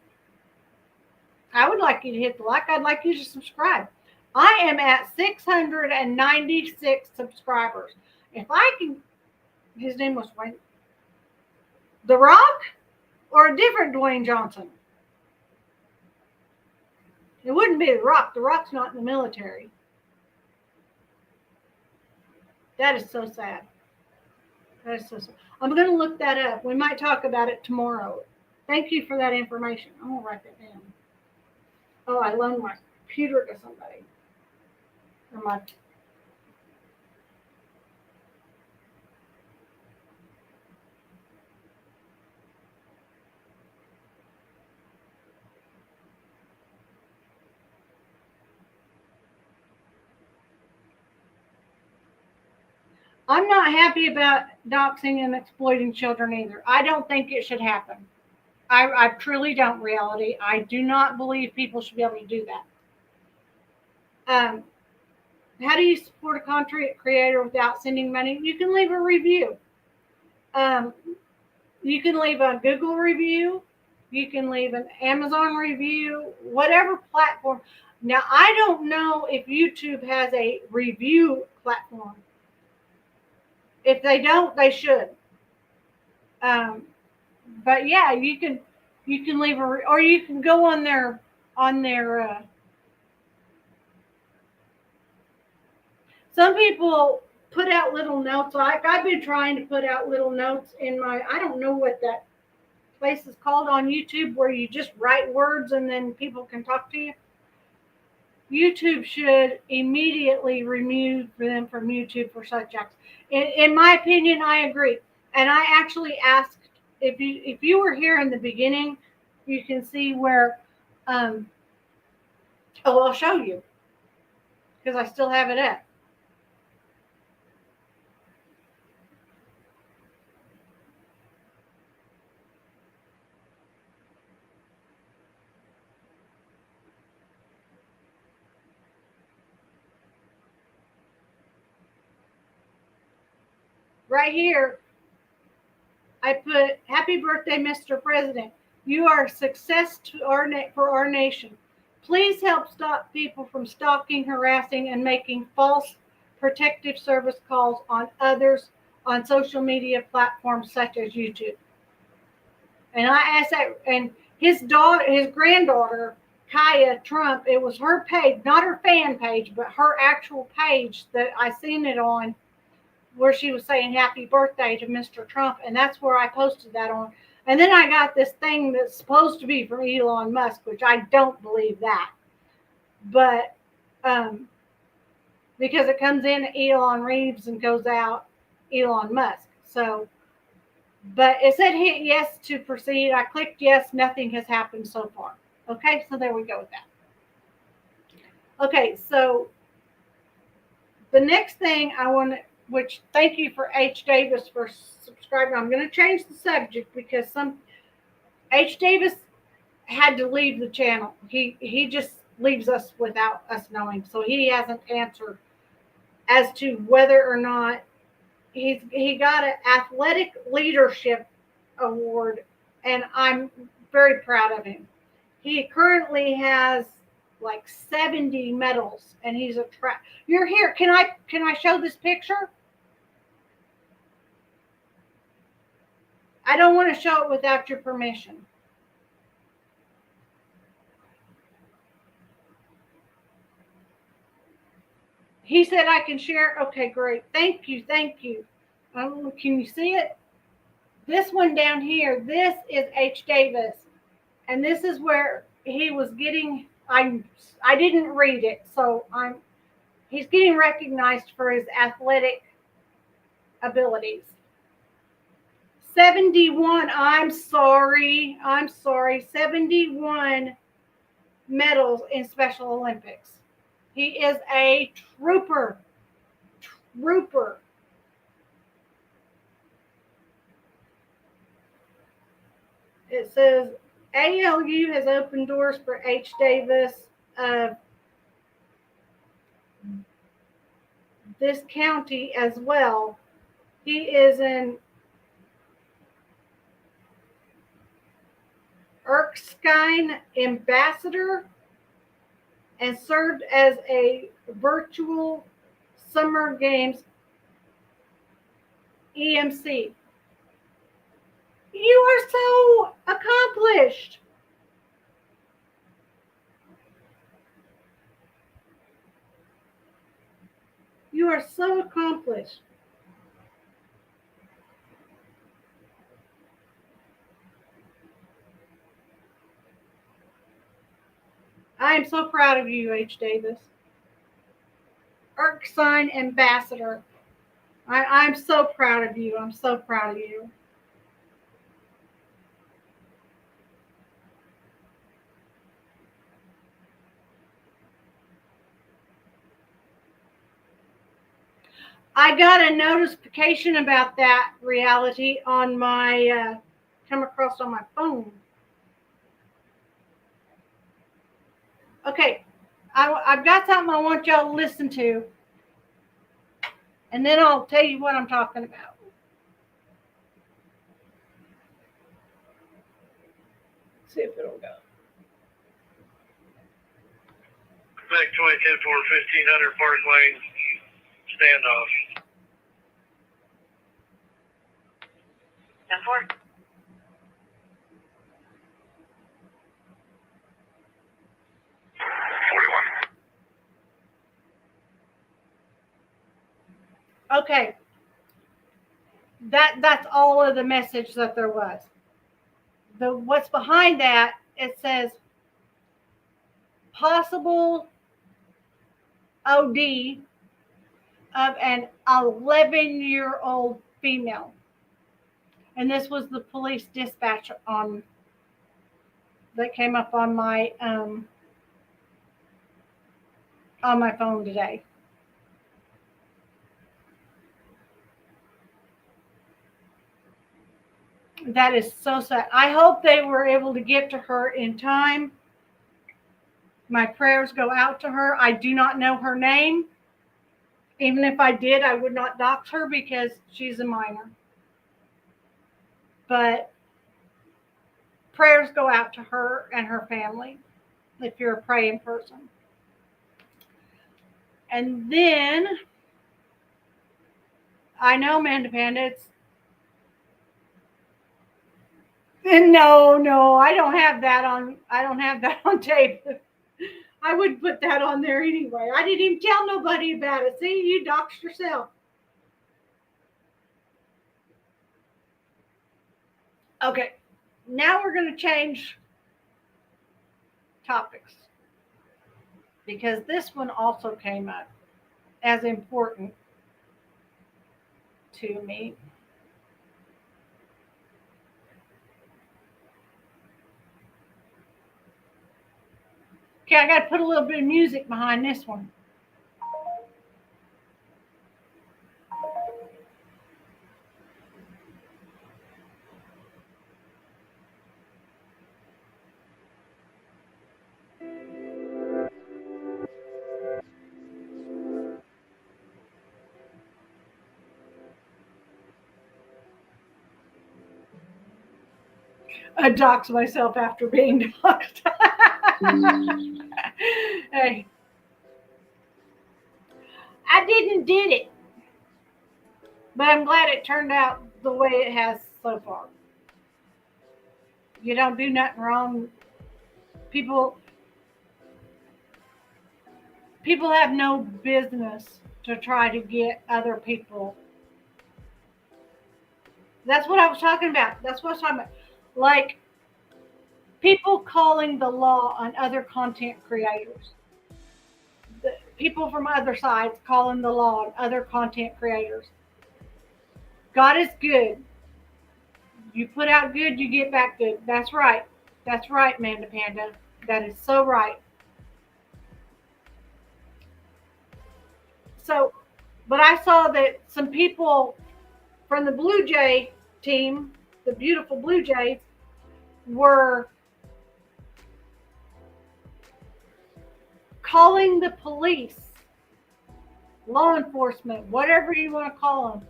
like you to hit the like. I'd like you to subscribe. I am at 696 subscribers. If I can, his name was Wayne. The Rock or a different Dwayne Johnson? It wouldn't be The Rock. The Rock's not in the military. That is so sad. That is so sad. I'm going to look that up. We might talk about it tomorrow. Thank you for that information. I'm gonna write that down. Oh, I loaned my computer to somebody. Or my I'm not happy about doxing and exploiting children either. I don't think it should happen. I truly don't, reality. I do not believe people should be able to do that. How do you support a content creator without sending money? You can leave a review. Um, you can leave a Google review. You can leave an Amazon review, whatever platform. Now, I don't know if YouTube has a review platform. If they don't, they should. But yeah, you can leave or you can go on their some people put out little notes. Like I've been trying to put out little notes in my, I don't know what that place is called on YouTube where you just write words and then people can talk to you. YouTube should immediately remove them from YouTube for such acts. In my opinion, I agree. And I actually asked, if you were here in the beginning, you can see where I'll show you because I still have it up. Right here, I put, "Happy birthday, Mr. President. You are a success for our nation. Please help stop people from stalking, harassing, and making false protective service calls on others on social media platforms such as YouTube." And I asked that, and his granddaughter, Kaya Trump, it was her page, not her fan page, but her actual page that I seen it on, where she was saying happy birthday to Mr. Trump, and that's where I posted that on. And then I got this thing that's supposed to be from Elon Musk, which I don't believe that. But because it comes in Elon Reeves and goes out Elon Musk. So, but it said hit yes to proceed. I clicked yes. Nothing has happened so far. Okay, so there we go with that. Okay, so the next thing I want to, which thank you for H. Davis for subscribing. I'm going to change the subject because H. Davis had to leave the channel. He just leaves us without us knowing. So he hasn't answered as to whether or not he got an athletic leadership award, and I'm very proud of him. He currently has like 70 medals, and he's a track. You're here. Can I show this picture? I don't want to show it without your permission. He said I can share. Okay, great. Thank you. Thank you. Can you see it? This one down here, this is H. Davis. And this is where he was getting, I didn't read it, so he's getting recognized for his athletic abilities. 71, I'm sorry, 71 medals in Special Olympics. He is a trooper. It says ALU has opened doors for H. Davis of this county as well. He is an Erskine ambassador and served as a virtual Summer Games EMC. You are so accomplished. You are so accomplished. I am so proud of you, H. Davis. Erskine Ambassador. I'm so proud of you. I'm so proud of you. I got a notification about that reality on my come across on my phone. Okay, I've got something I want y'all to listen to, and then I'll tell you what I'm talking about. See if it'll go. Back 2010 for 1500 Park Lane standoff. 10-4. Okay, that's all of the message that there was. What's behind that, it says possible OD of an 11-year-old female. And this was the police dispatch on that came up on my phone today. That is so sad. I hope they were able to get to her in time. My prayers go out to her. I do not know her name. Even if I did, I would not dox her because she's a minor. But prayers go out to her and her family if you're a praying person. And then I know, Amanda Panda, no, I don't have that on tape. I would put that on there anyway. I didn't even tell nobody about it. See, you doxed yourself. Okay, now we're going to change topics because this one also came up as important to me. Okay, I got to put a little bit of music behind this one. I dox myself after being doxed. Hey, I did it, but I'm glad it turned out the way it has so far. You don't do nothing wrong. People have no business to try to get other people. That's what I was talking about. Like people calling the law on other content creators. The people from other sides calling the law on other content creators. God is good. You put out good, you get back good. That's right. That's right, Amanda Panda. That is so right. So, but I saw that some people from the Blue Jay team, the beautiful Blue Jays, were calling the police, law enforcement, whatever you want to call them,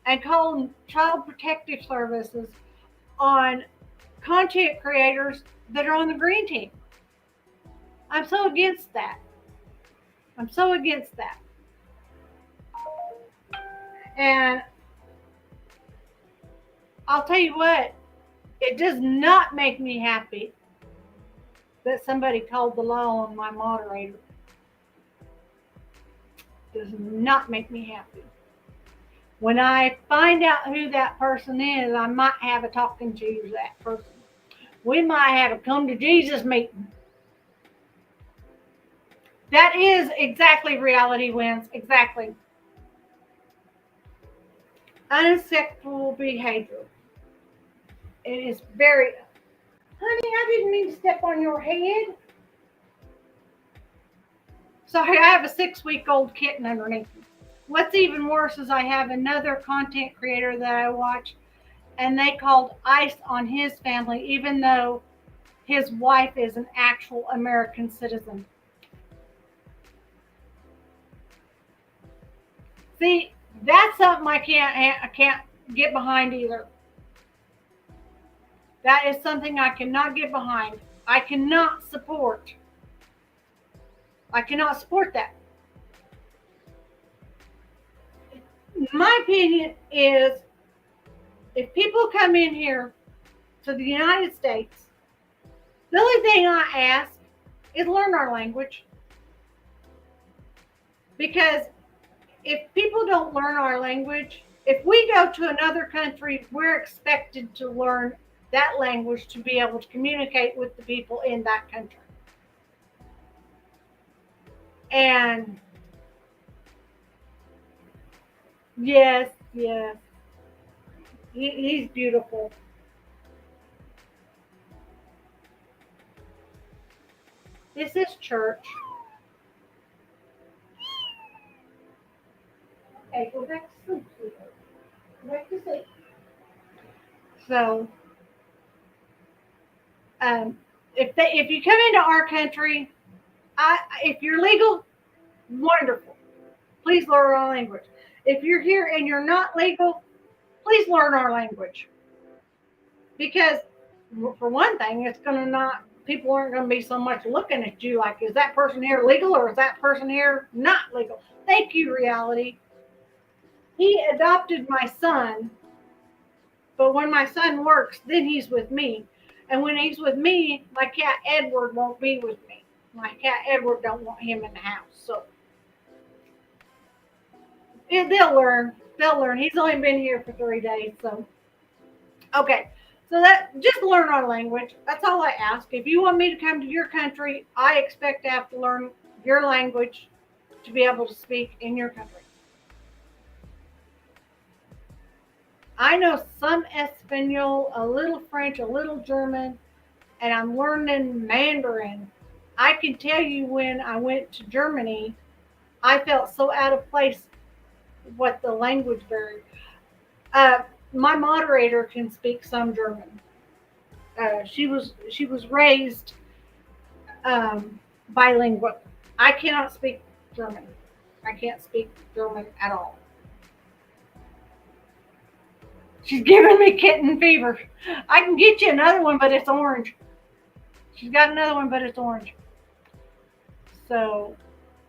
and calling child protective services on content creators that are on the green team. I'm so against that. I'm so against that. And I'll tell you what, it does not make me happy that somebody called the law on my moderator. Does not make me happy. When I find out who that person is, I might have a talking to that person. We might have a come to Jesus meeting. That is exactly reality wins. Exactly. Unacceptable behavior. It is very. Honey, I didn't mean to step on your head. Sorry, I have a 6-week-old kitten underneath me. What's even worse is I have another content creator that I watch, and they called ICE on his family, even though his wife is an actual American citizen. See, that's something I can't get behind either. That is something I cannot get behind. I cannot support. I cannot support that. My opinion is if people come in here to the United States, the only thing I ask is learn our language. Because if people don't learn our language, if we go to another country, we're expected to learn that language to be able to communicate with the people in that country. And yes, yes, he's beautiful. This is church. Okay, go back to sleep, sweetheart. Go back to sleep. So, um, if you come into our country, if you're legal, wonderful. Please learn our language. If you're here and you're not legal, please learn our language. Because for one thing, it's gonna not people aren't gonna be so much looking at you like, is that person here legal or is that person here not legal? Thank you, reality. He adopted my son, but when my son works, then he's with me. And when he's with me, my cat Edward won't be with me. My cat Edward don't want him in the house. So they'll learn. They'll learn. He's only been here for 3 days, so okay. So that just learn our language. That's all I ask. If you want me to come to your country, I expect to have to learn your language to be able to speak in your country. I know some Espanol, a little French, a little German, and I'm learning Mandarin. I can tell you when I went to Germany, I felt so out of place what the language barrier. Uh, my moderator can speak some German. She was raised bilingual. I cannot speak German. I can't speak German at all. She's giving me kitten fever. I can get you another one, but it's orange. She's got another one, but it's orange. So,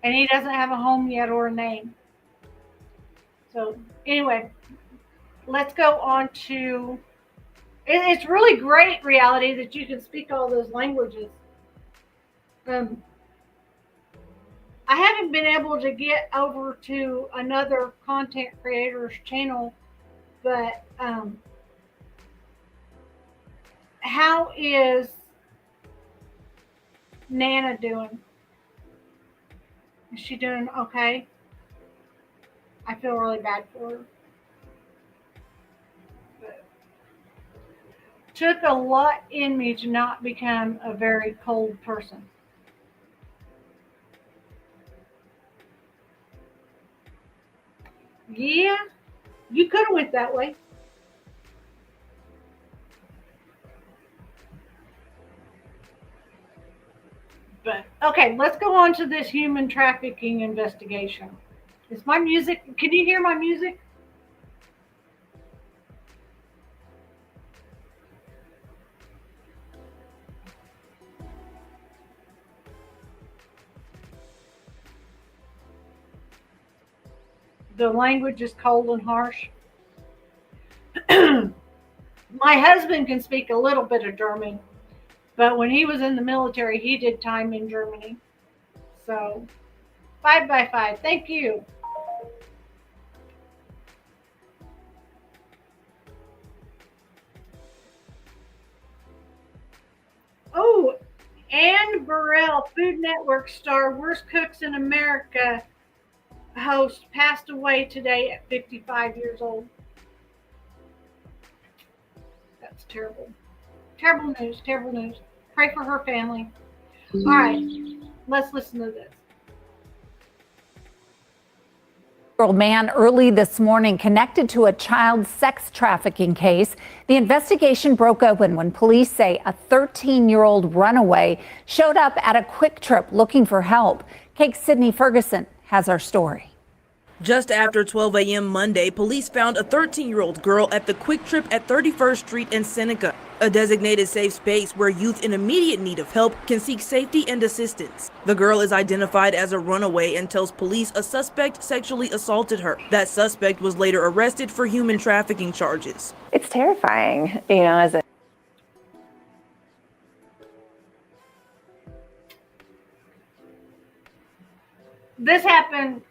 and he doesn't have a home yet or a name. So, anyway, let's go on to. It's really great, reality, that you can speak all those languages. Um, I haven't been able to get over to another content creator's channel, but how is Nana doing? Is she doing okay? I feel really bad for her. But took a lot in me to not become a very cold person. Yeah, you could have went that way. But okay, let's go on to this human trafficking investigation. Is my music? Can you hear my music? The language is cold and harsh. My husband can speak a little bit of German, but when he was in the military, he did time in Germany. So 5x5. Thank you. Oh, Ann Burrell, Food Network star, Worst Cooks in America host, passed away today at 55 years old. That's terrible. Terrible news, terrible news. Pray for her family. All right, let's listen to this. Man early this morning connected to a child sex trafficking case. The investigation broke open when police say a 13-year-old runaway showed up at a Quick Trip looking for help. Cake's Sydney Ferguson has our story. Just after 12 a.m. Monday, police found a 13-year-old girl at the Quick Trip at 31st Street in Seneca, a designated safe space where youth in immediate need of help can seek safety and assistance. The girl is identified as a runaway and tells police a suspect sexually assaulted her. That suspect was later arrested for human trafficking charges. It's terrifying, as a This happened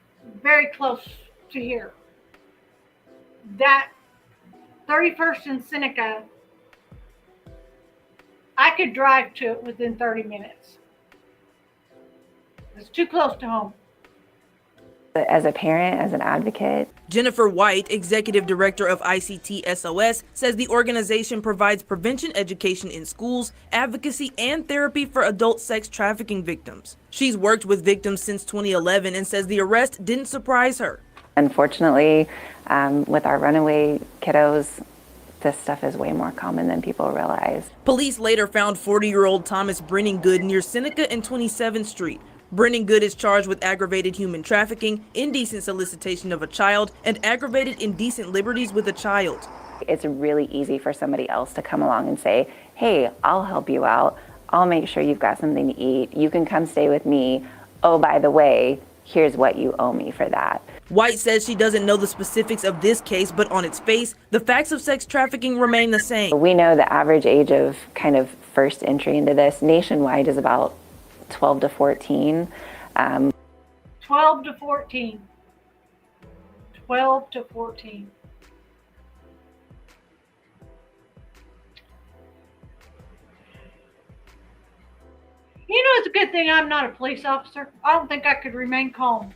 very close to here. That 31st and Seneca, I could drive to it within 30 minutes. It's too close to home. As a parent, as an advocate. Jennifer White, executive director of ICT SOS, says the organization provides prevention education in schools, advocacy, and therapy for adult sex trafficking victims. She's worked with victims since 2011 and says the arrest didn't surprise her. Unfortunately, with our runaway kiddos, this stuff is way more common than people realize. Police later found 40-year-old Thomas Brenningood near Seneca and 27th Street. Brenningood is charged with aggravated human trafficking, indecent solicitation of a child, and aggravated indecent liberties with a child. It's really easy for somebody else to come along and say, hey, I'll help you out. I'll make sure you've got something to eat. You can come stay with me. Oh, by the way, here's what you owe me for that. White says she doesn't know the specifics of this case, but on its face, the facts of sex trafficking remain the same. We know the average age of kind of first entry into this nationwide is about 12 to 14. 12 to 14. 12 to 14. It's a good thing I'm not a police officer. I don't think I could remain calm.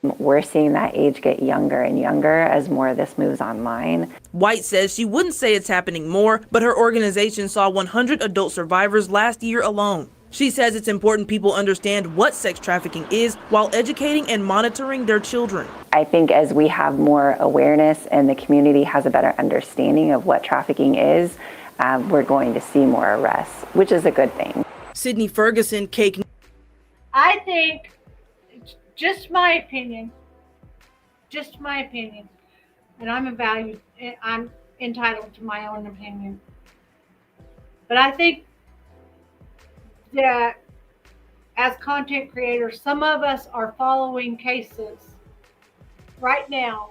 We're seeing that age get younger and younger as more of this moves online. White says she wouldn't say it's happening more, but her organization saw 100 adult survivors last year alone. She says it's important people understand what sex trafficking is while educating and monitoring their children. I think as we have more awareness and the community has a better understanding of what trafficking is, we're going to see more arrests, which is a good thing. Sydney Ferguson, Cake. I think, just my opinion, and I'm entitled to my own opinion, but I think that as content creators, some of us are following cases right now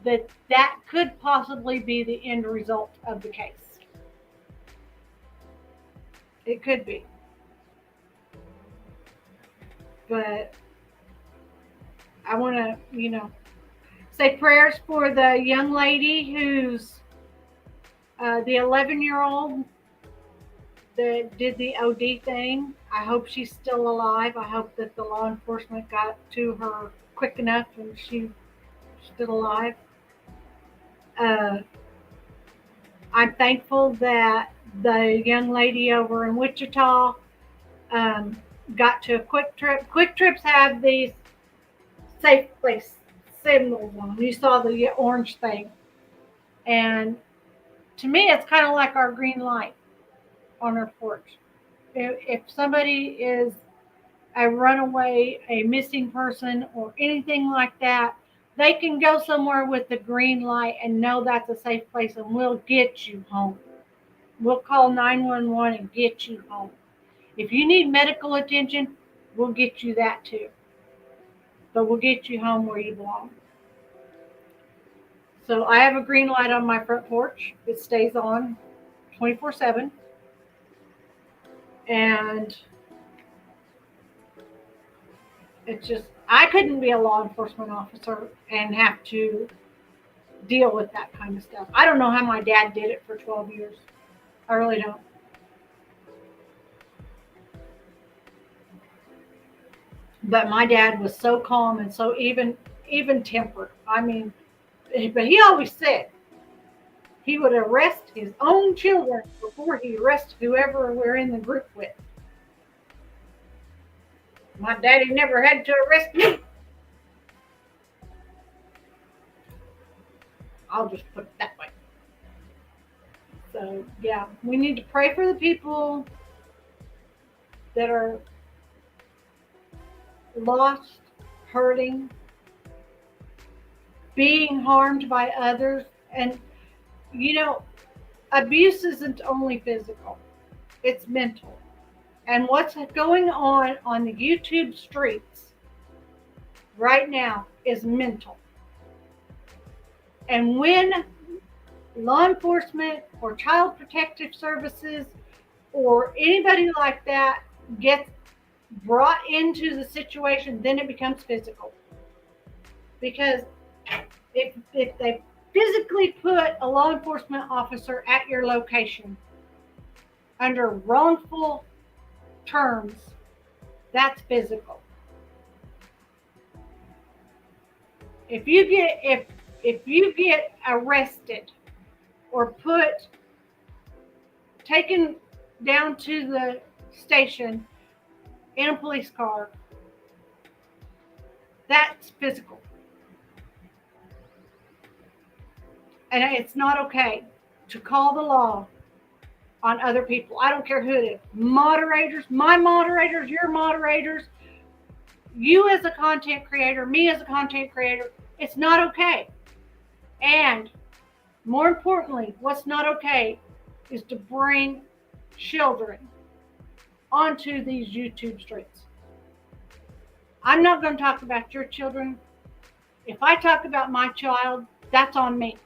that could possibly be the end result of the case. It could be. But I want to, say prayers for the young lady who's the 11-year-old that did the OD thing. I hope she's still alive. I hope that the law enforcement got to her quick enough and she's still alive. I'm thankful that the young lady over in Wichita got to a Quick Trip. Quick Trips have these safe place symbols on them. You saw the orange thing. And to me, it's kind of like our green light on our porch. If somebody is a runaway, a missing person, or anything like that, they can go somewhere with the green light and know that's a safe place, and we'll get you home. We'll call 911 and get you home. If you need medical attention, we'll get you that too. But we'll get you home where you belong. So I have a green light on my front porch. It stays on 24/7. And it's just, I couldn't be a law enforcement officer and have to deal with that kind of stuff. I don't know how my dad did it for 12 years. I really don't. But my dad was so calm and so even tempered. I mean, but he always said he would arrest his own children before he arrested whoever we're in the group with. My daddy never had to arrest me. I'll just put it that way. So, yeah, we need to pray for the people that are lost, hurting, being harmed by others. And, you know, abuse isn't only physical, it's mental. And what's going on the YouTube streets right now is mental. And when law enforcement or child protective services or anybody like that gets brought into the situation, then it becomes physical. Because if they physically put a law enforcement officer at your location under wrongful terms, that's physical. If you get arrested or taken down to the station in a police car, that's physical. And it's not okay to call the law on other people. I don't care who it is. Moderators, my moderators, your moderators, you as a content creator, me as a content creator, it's not okay. And more importantly, what's not okay is to bring children onto these YouTube streets. I'm not going to talk about your children. If I talk about my child, that's on me.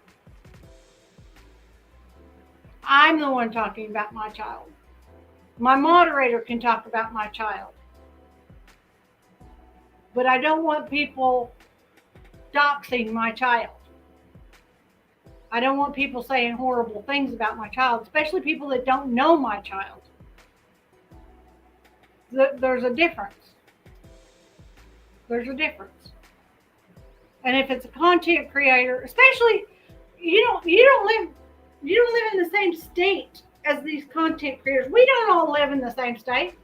I'm the one talking about my child. My moderator can talk about my child. But I don't want people doxing my child. I don't want people saying horrible things about my child, especially people that don't know my child. There's a difference. There's a difference. And if it's a content creator, especially you don't live in the same state as these content creators. We don't all live in the same state.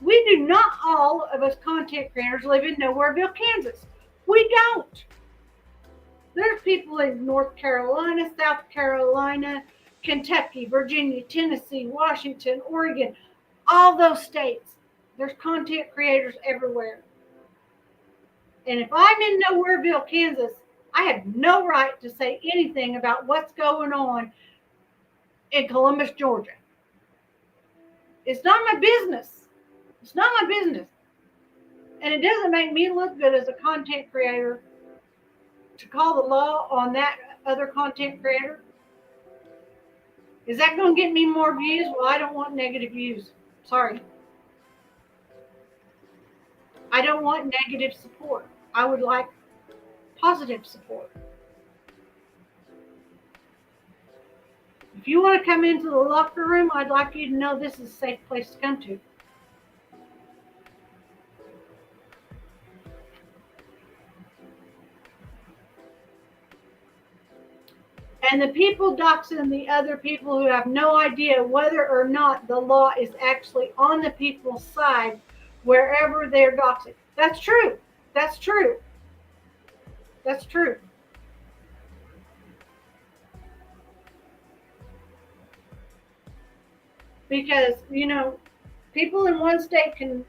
We do not all of us content creators live in Nowhereville, Kansas. We don't. There's people in North Carolina, South Carolina, Kentucky, Virginia, Tennessee, Washington, Oregon, all those states. There's content creators everywhere. And if I'm in Nowhereville, Kansas, I have no right to say anything about what's going on in Columbus, Georgia. It's not my business. It's not my business. And it doesn't make me look good as a content creator to call the law on that other content creator. Is that going to get me more views? Well, I don't want negative views. Sorry. I don't want negative support. I would like positive support. If you want to come into the locker room, I'd like you to know this is a safe place to come to. And the people doxing the other people who have no idea whether or not the law is actually on the people's side wherever they're doxing. That's true. That's true. That's true. Because, people in one state can,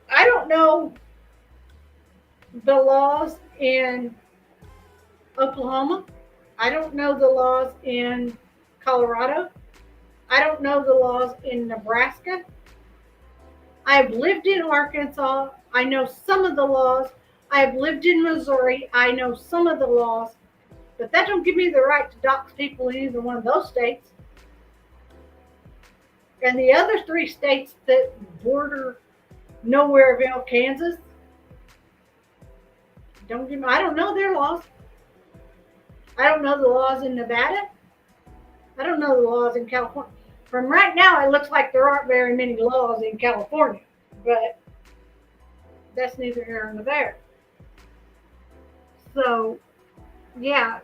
I don't know the laws in Oklahoma. I don't know the laws in Colorado. I don't know the laws in Nebraska. I've lived in Arkansas. I know some of the laws. I've lived in Missouri. I know some of the laws. But that don't give me the right to dox people in either one of those states. And the other 3 states that border Nowhereville, Kansas, I don't know their laws. I don't know the laws in Nevada. I don't know the laws in California. From right now, it looks like there aren't very many laws in California. But that's neither here nor there. So, yeah,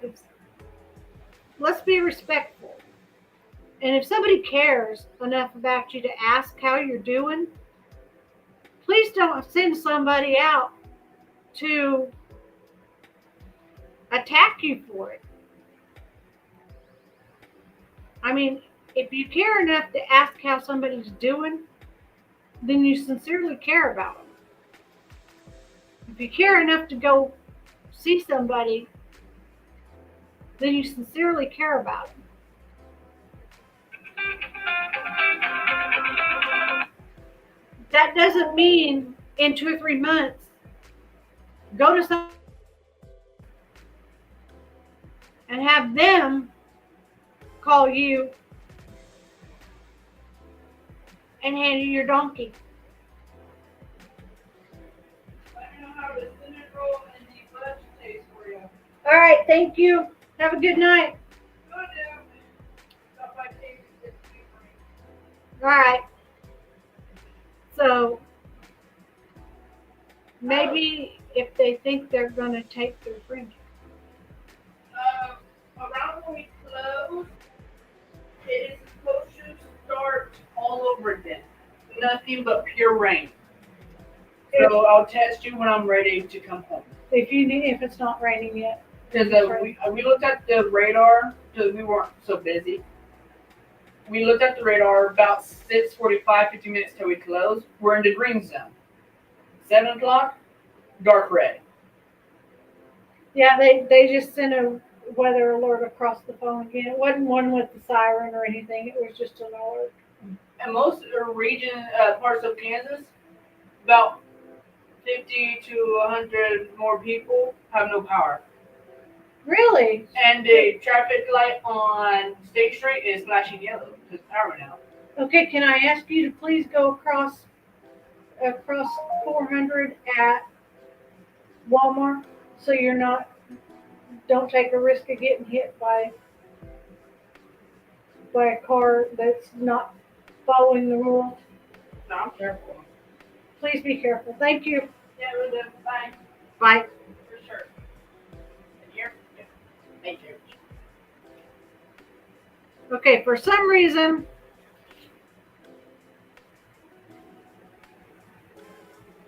let's be respectful. And if somebody cares enough about you to ask how you're doing, please don't send somebody out to attack you for it. I mean, if you care enough to ask how somebody's doing, then you sincerely care about them. If you care enough to go see somebody, then you sincerely care about them. That doesn't mean in 2 or 3 months, go to some and have them call you and hand you your donkey. Let me know how the cinnamon roll and the fudge taste for you. All right, thank you. Have a good night. Go do. Stop by tasting this sweet All right. So maybe if they think they're going to take their friend. Around when we close, it is supposed to start all over again. Nothing but pure rain. So I'll text you when I'm ready to come home. If it's not raining yet. Because we looked at the radar because we weren't so busy. We looked at the radar about 6:45, 50 minutes till we close. We're in the green zone. 7 o'clock, dark red. Yeah, they just sent a weather alert across the phone again. It wasn't one with the siren or anything. It was just an alert. And most parts of Kansas, about 50 to 100 more people have no power. Really? And the traffic light on State Street is flashing yellow because power went out. Okay, can I ask you to please go across 400 at Walmart so don't take a risk of getting hit by a car that's not following the rules. No, I'm careful. Please be careful. Thank you. Yeah, we'll do. Bye. Bye. For sure. And here? Yeah. Thank you. Okay, for some reason,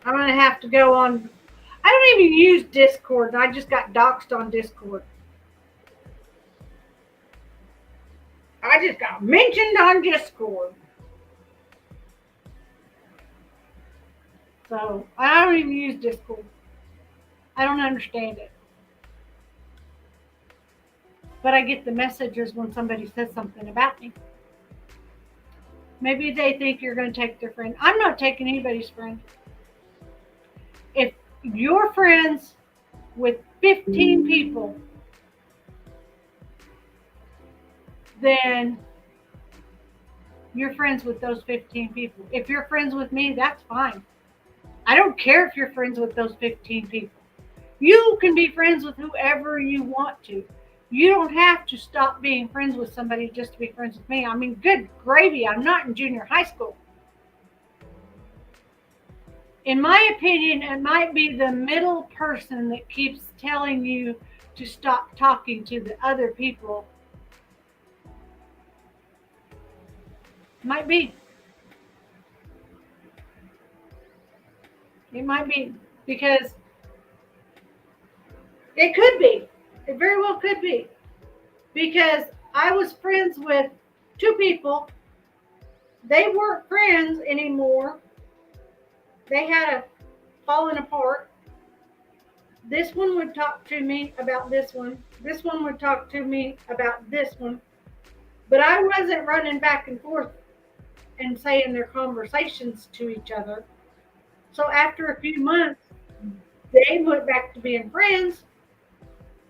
I'm going to have to go on. I don't even use Discord. I just got doxxed on Discord. I just got mentioned on Discord. So I don't even use Discord. I don't understand it. But I get the messages when somebody says something about me. Maybe they think you're going to take their friend. I'm not taking anybody's friend. If you're friends with 15 people, then you're friends with those 15 people. If you're friends with me, that's fine. I don't care if you're friends with those 15 people. You can be friends with whoever you want to. You don't have to stop being friends with somebody just to be friends with me. I mean, good gravy, I'm not in junior high school. In my opinion, it might be the middle person that keeps telling you to stop talking to the other people. Might be. It might be because it could be. It very well could be. Because I was friends with 2 people. They weren't friends anymore. They had a falling apart. This one would talk to me about this one. This one would talk to me about this one. But I wasn't running back and forth and saying their conversations to each other. So after a few months, they went back to being friends.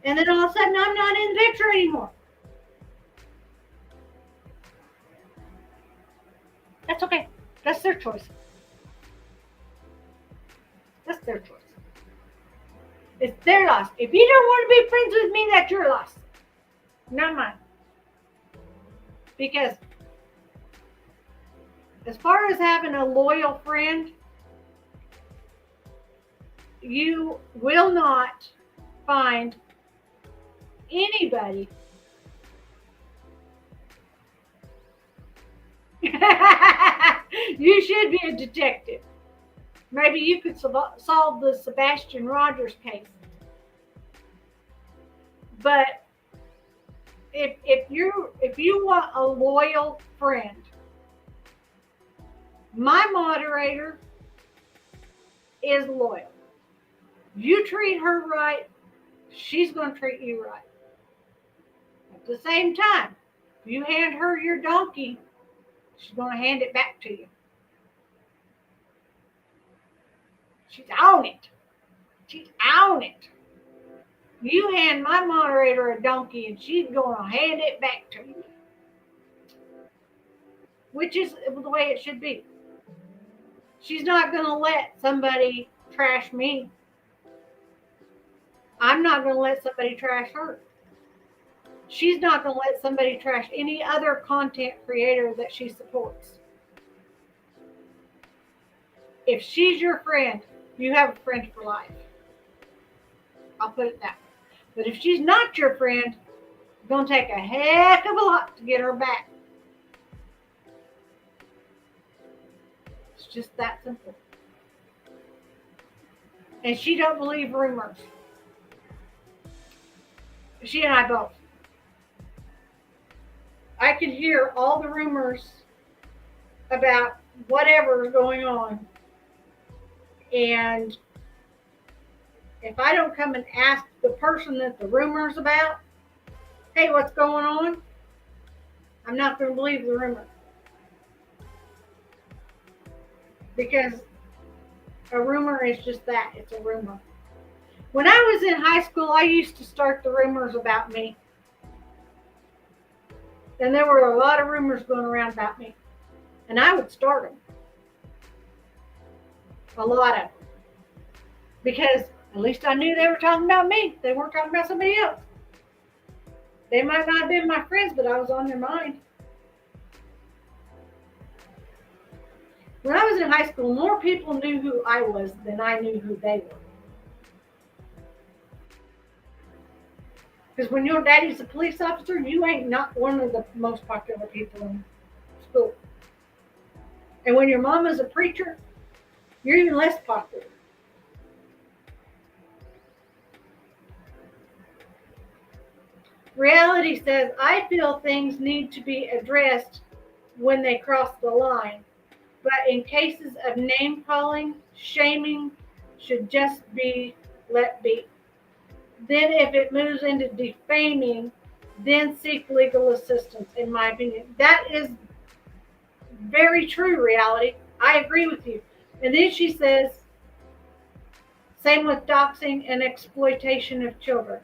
And then all of a sudden, I'm not in the picture anymore. That's okay. That's their choice. That's their choice. It's their loss. If you don't want to be friends with me, that's your loss. Not mine. Because as far as having a loyal friend, you will not find anybody you should be a detective. Maybe you could solve the Sebastian Rogers case. But if you want a loyal friend, my moderator is loyal. You treat her right, she's going to treat you right. At the same time, if you hand her your donkey, she's going to hand it back to you. She's on it. She's on it. You hand my moderator a donkey and she's going to hand it back to you. Which is the way it should be. She's not going to let somebody trash me. I'm not going to let somebody trash her. She's not going to let somebody trash any other content creator that she supports. If she's your friend, you have a friend for life. I'll put it that way. But if she's not your friend, it's going to take a heck of a lot to get her back. It's just that simple. And she don't believe rumors. She and I both. I could hear all the rumors about whatever is going on. And if I don't come and ask the person that the rumor's about, hey, what's going on? I'm not going to believe the rumor. Because a rumor is just that. It's a rumor. When I was in high school, I used to start the rumors about me. And there were a lot of rumors going around about me. And I would start them. A lot of them. Because at least I knew they were talking about me. They weren't talking about somebody else. They might not have been my friends, but I was on their mind. When I was in high school, more people knew who I was than I knew who they were. Because when your daddy's a police officer, you ain't not one of the most popular people in school. And when your mama's a preacher, you're even less popular. Reality says, I feel things need to be addressed when they cross the line. But in cases of name calling, shaming should just be let be. Then if it moves into defaming, then seek legal assistance, in my opinion. That is very true, Reality. I agree with you. And then she says, same with doxing and exploitation of children.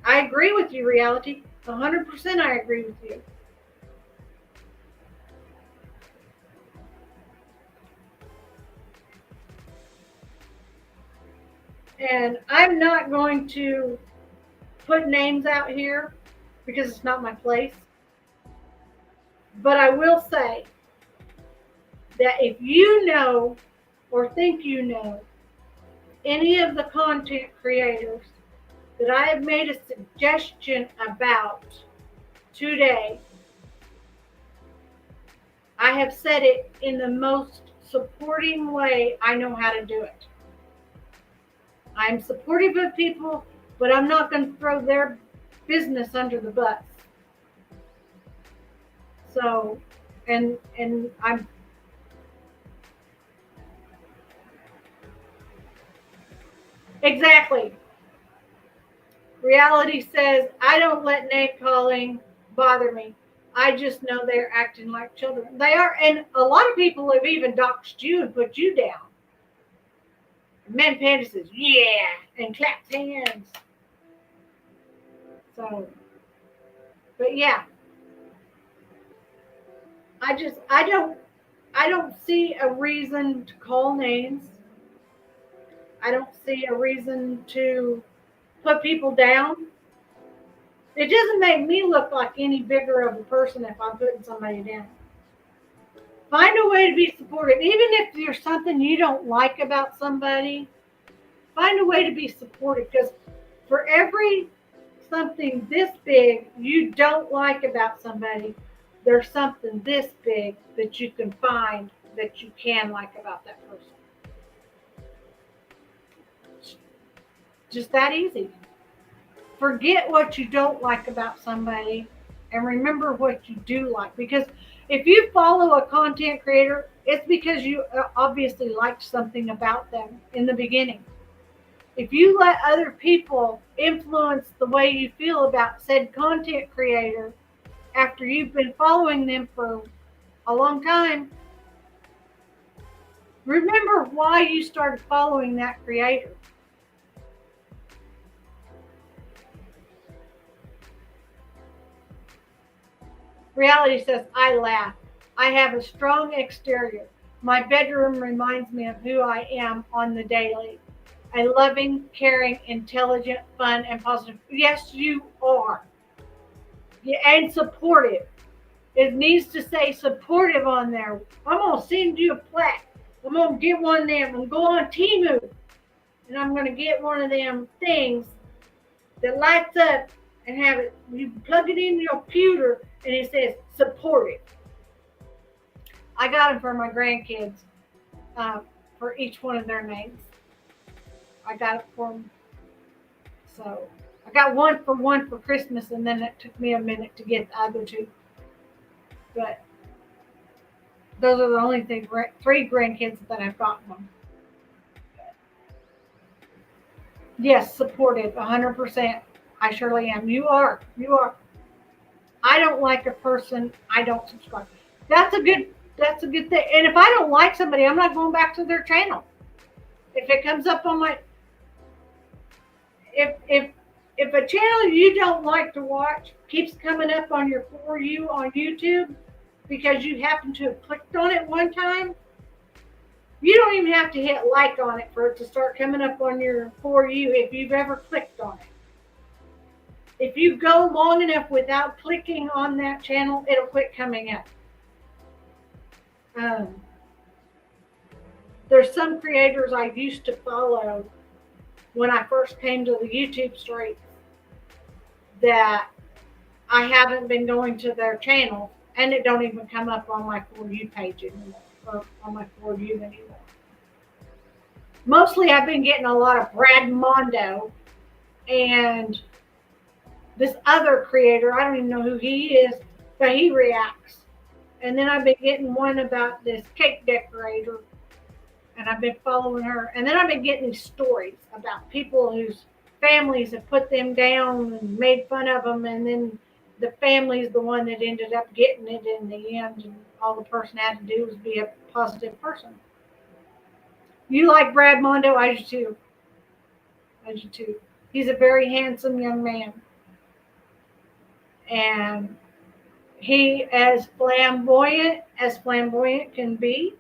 I agree with you, Reality. 100% I agree with you. And I'm not going to put names out here because it's not my place. But I will say that if you know or think you know any of the content creators that I have made a suggestion about today, I have said it in the most supporting way I know how to do it. I'm supportive of people, but I'm not going to throw their business under the bus. So, and I'm exactly. Reality says, I don't let name calling bother me. I just know they're acting like children. They are, and a lot of people have even doxed you and put you down. Man Panda says, yeah, and claps hands. So, but yeah, I don't see a reason to call names. I don't see a reason to put people down. It doesn't make me look like any bigger of a person if I'm putting somebody down. Find a way to be supportive. Even if there's something you don't like about somebody, find a way to be supportive, because for every something this big you don't like about somebody, there's something this big that you can find that you can like about that person. Just that easy. Forget what you don't like about somebody and remember what you do like. Because if you follow a content creator, it's because you obviously liked something about them in the beginning. If you let other people influence the way you feel about said content creator after you've been following them for a long time, remember why you started following that creator. Reality says, I laugh. I have a strong exterior. My bedroom reminds me of who I am on the daily. A loving, caring, intelligent, fun, and positive. Yes, you are. Yeah, and supportive. It needs to say supportive on there. I'm going to send you a plaque. I'm going to get one of them and go on Temu. And I'm going to get one of them things that lights up and have it, you plug it in your computer and it says supportive. I got them for my grandkids, for each one of their names. I got it for them. So I got one for Christmas, and then it took me a minute to get the other two. But those are the only three grandkids that I've gotten them. Yes, supportive, 100%. I surely am. You are. I don't like a person, I don't subscribe. That's a good thing. And if I don't like somebody, I'm not going back to their channel. If it comes up on my, if a channel you don't like to watch keeps coming up on your For You on YouTube because you happen to have clicked on it one time, you don't even have to hit like on it for it to start coming up on your For You if you've ever clicked on it. If you go long enough without clicking on that channel, it'll quit coming up. There's some creators I used to follow when I first came to the YouTube streets that I haven't been going to their channel, and it don't even come up on my For You page anymore, or on my For You anymore. Mostly I've been getting a lot of Brad Mondo and this other creator, I don't even know who he is, but he reacts. And then I've been getting one about this cake decorator, and I've been following her. And then I've been getting these stories about people whose families have put them down and made fun of them, and then the family's the one that ended up getting it in the end, and all the person had to do was be a positive person. You like Brad Mondo? I do too. I do too. He's a very handsome young man. And he as flamboyant can be.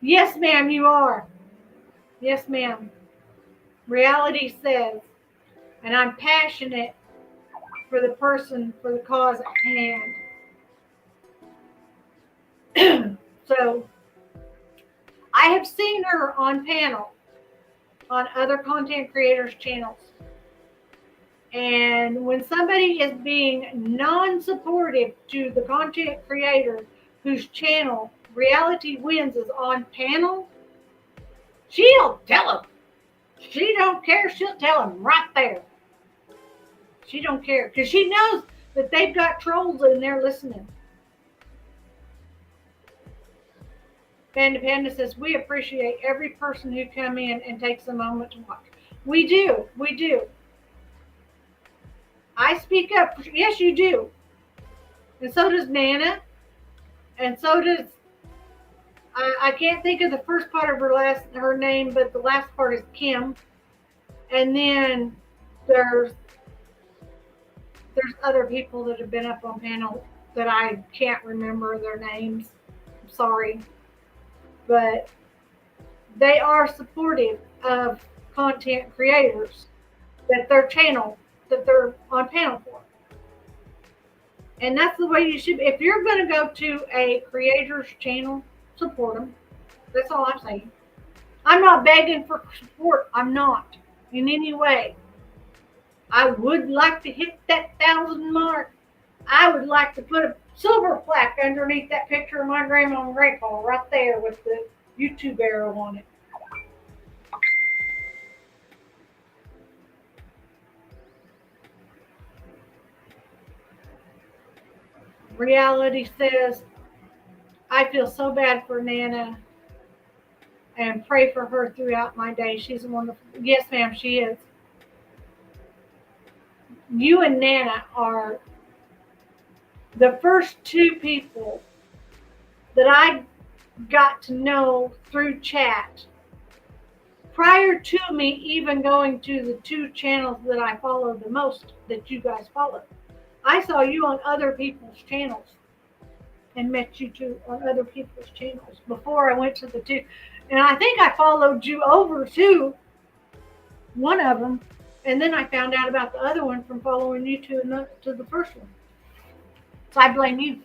Yes, ma'am, you are. Yes, ma'am. Reality says, and I'm passionate for the person, for the cause at hand. So I have seen her on panel on other content creators' channels. And when somebody is being non-supportive to the content creator whose channel Reality Wins is on panel, she'll tell them. She don't care. She'll tell them right there. She don't care because she knows that they've got trolls in there listening. Panda says, we appreciate every person who come in and takes a moment to watch. We do. I speak up. Yes, you do. And so does Nana. And so does, I can't think of the first part of her name, but the last part is Kim. And then there's other people that have been up on panel that I can't remember their names. I'm sorry. But they are supportive of content creators that their channel, that they're on panel for. And that's the way you should be. If you're going to go to a creator's channel, support them. That's all I'm saying. I'm not begging for support. I'm not in any way. I would like to hit that 1,000 mark. I would like to put a silver plaque underneath that picture of my grandma and grandpa right there with the YouTube arrow on it. Reality says, I feel so bad for Nana and pray for her throughout my day. She's a wonderful. Yes, ma'am, she is. You and Nana are the first two people that I got to know through chat prior to me even going to the two channels that I follow the most that you guys follow. I saw you on other people's channels and met you two on other people's channels before I went to the two. And I think I followed you over to one of them, and then I found out about the other one from following you to the first one. So I blame you.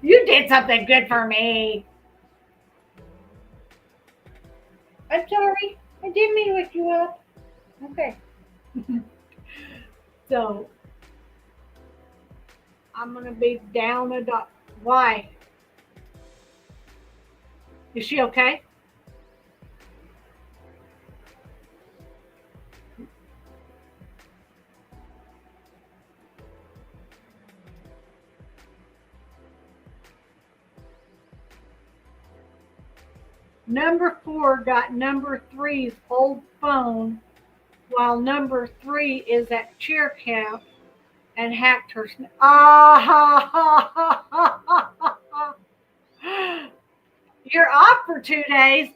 You did something good for me. I'm sorry. I didn't mean to wake you up. Okay. So I'm gonna be down a dot. Why? Is she okay? Number 4 got number 3's old phone, while number 3 is at cheer camp and hacked her. You're off for 2 days.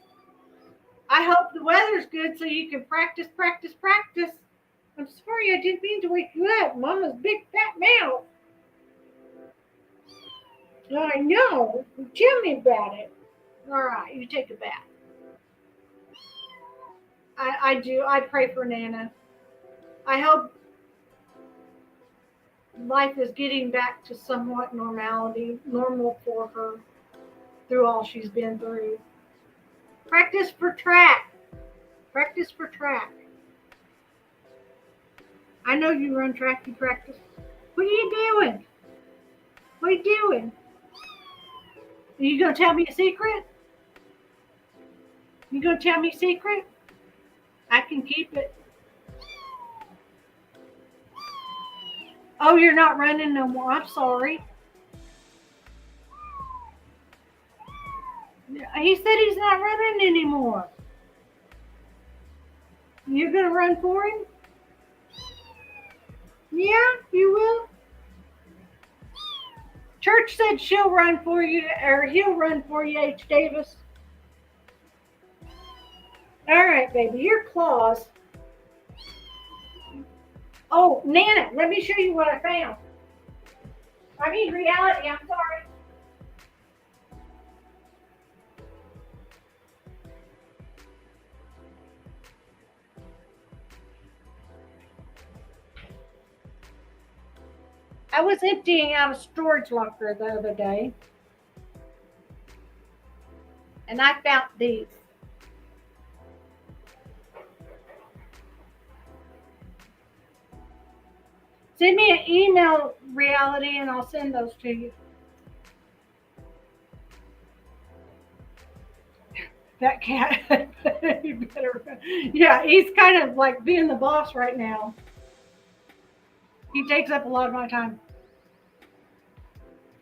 I hope the weather's good so you can practice. I'm sorry, I didn't mean to wake you up. Mama's big fat mouth. I know. Tell me about it. All right, you take a bath. I do. I pray for Nana. I hope life is getting back to somewhat normal for her through all she's been through. Practice for track. I know you run track, you practice. What are you doing? Are you going to tell me a secret? I can keep it. Oh, you're not running no more. I'm sorry. He said he's not running anymore. You're going to run for him? Yeah, you will. Church said she'll run for you, or he'll run for you, H. Davis. All right, baby, your claws. Oh, Nana, let me show you what I found. I mean, reality, I'm sorry. I was emptying out a storage locker the other day, and I found these. Send me an email, reality, and I'll send those to you. That cat, you better. Yeah, he's kind of like being the boss right now. He takes up a lot of my time.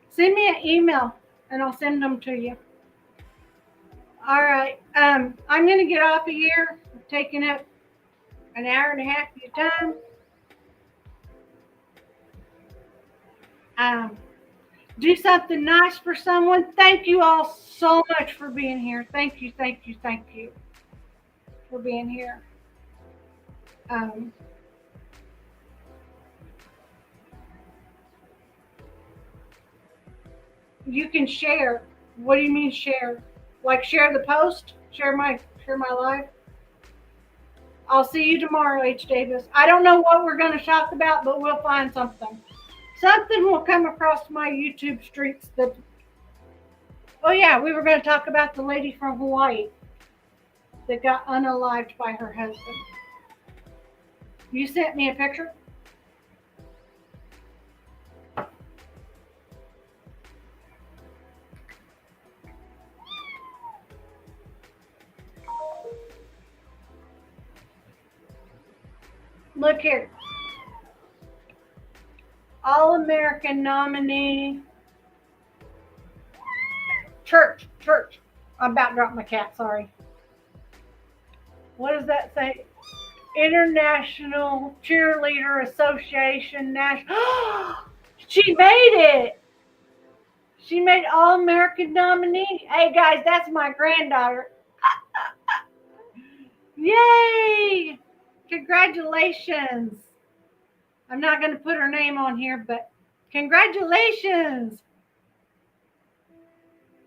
Send me an email, and I'll send them to you. All right. I'm going to get off of here. I'm taking up an hour and a half of your time. Do something nice for someone. Thank you all so much for being here. Thank you for being here. You can share. What do you mean share? Like share the post? Share my live? I'll see you tomorrow, H. Davis. I don't know what we're going to talk about, but we'll find something. something will come across my YouTube streets that, oh yeah, we were going to talk about the lady from Hawaii that got unalived by her husband. You sent me a picture? Look here. All-American nominee. Church. I'm about to drop my cat, sorry. What does that say? International Cheerleader Association National. She made it. She made All-American nominee. Hey guys, that's my granddaughter. Yay! Congratulations. I'm not going to put her name on here, but congratulations.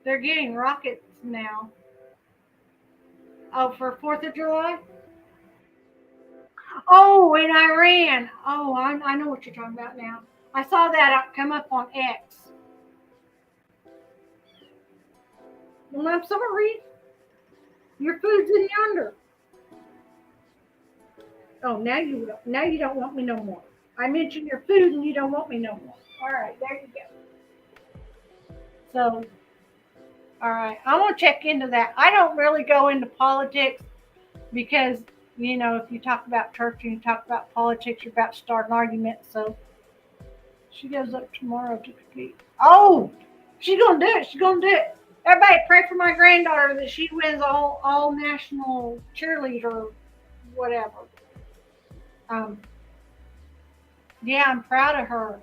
They're getting rockets now. Oh, for 4th of July? Oh, in Iran. Oh, I know what you're talking about now. I saw that come up on X. Well, I'm sorry. Your food's in yonder. Oh, now you don't want me no more. I mentioned your food and you don't want me no more. All right, there you go. So, all right, I want to check into that. I don't really go into politics because, you know, if you talk about church and you talk about politics, you're about to start an argument. So, she goes up tomorrow to compete. Oh, she's going to do it. She's going to do it. Everybody pray for my granddaughter that she wins all national cheerleader, whatever. Yeah, I'm proud of her.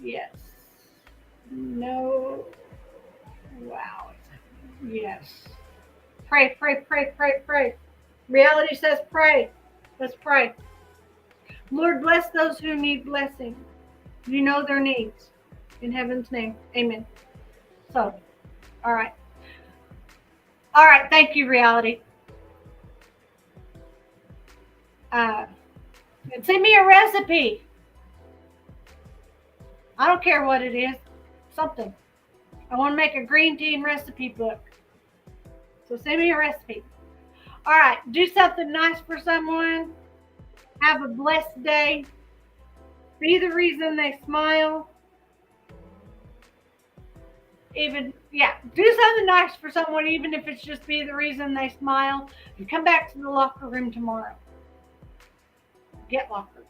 Yes. No. Wow. Yes. Pray. Reality says pray. Let's pray. Lord, bless those who need blessing. You know their needs. In heaven's name. Amen. So, all right. All right. Thank you, Reality. And send me a recipe. I don't care what it is. Something. I want to make a green tea and recipe book. So send me a recipe. All right. Do something nice for someone. Have a blessed day. Be the reason they smile. Do something nice for someone, even if it's just be the reason they smile. And come back to the locker room tomorrow. Get locker.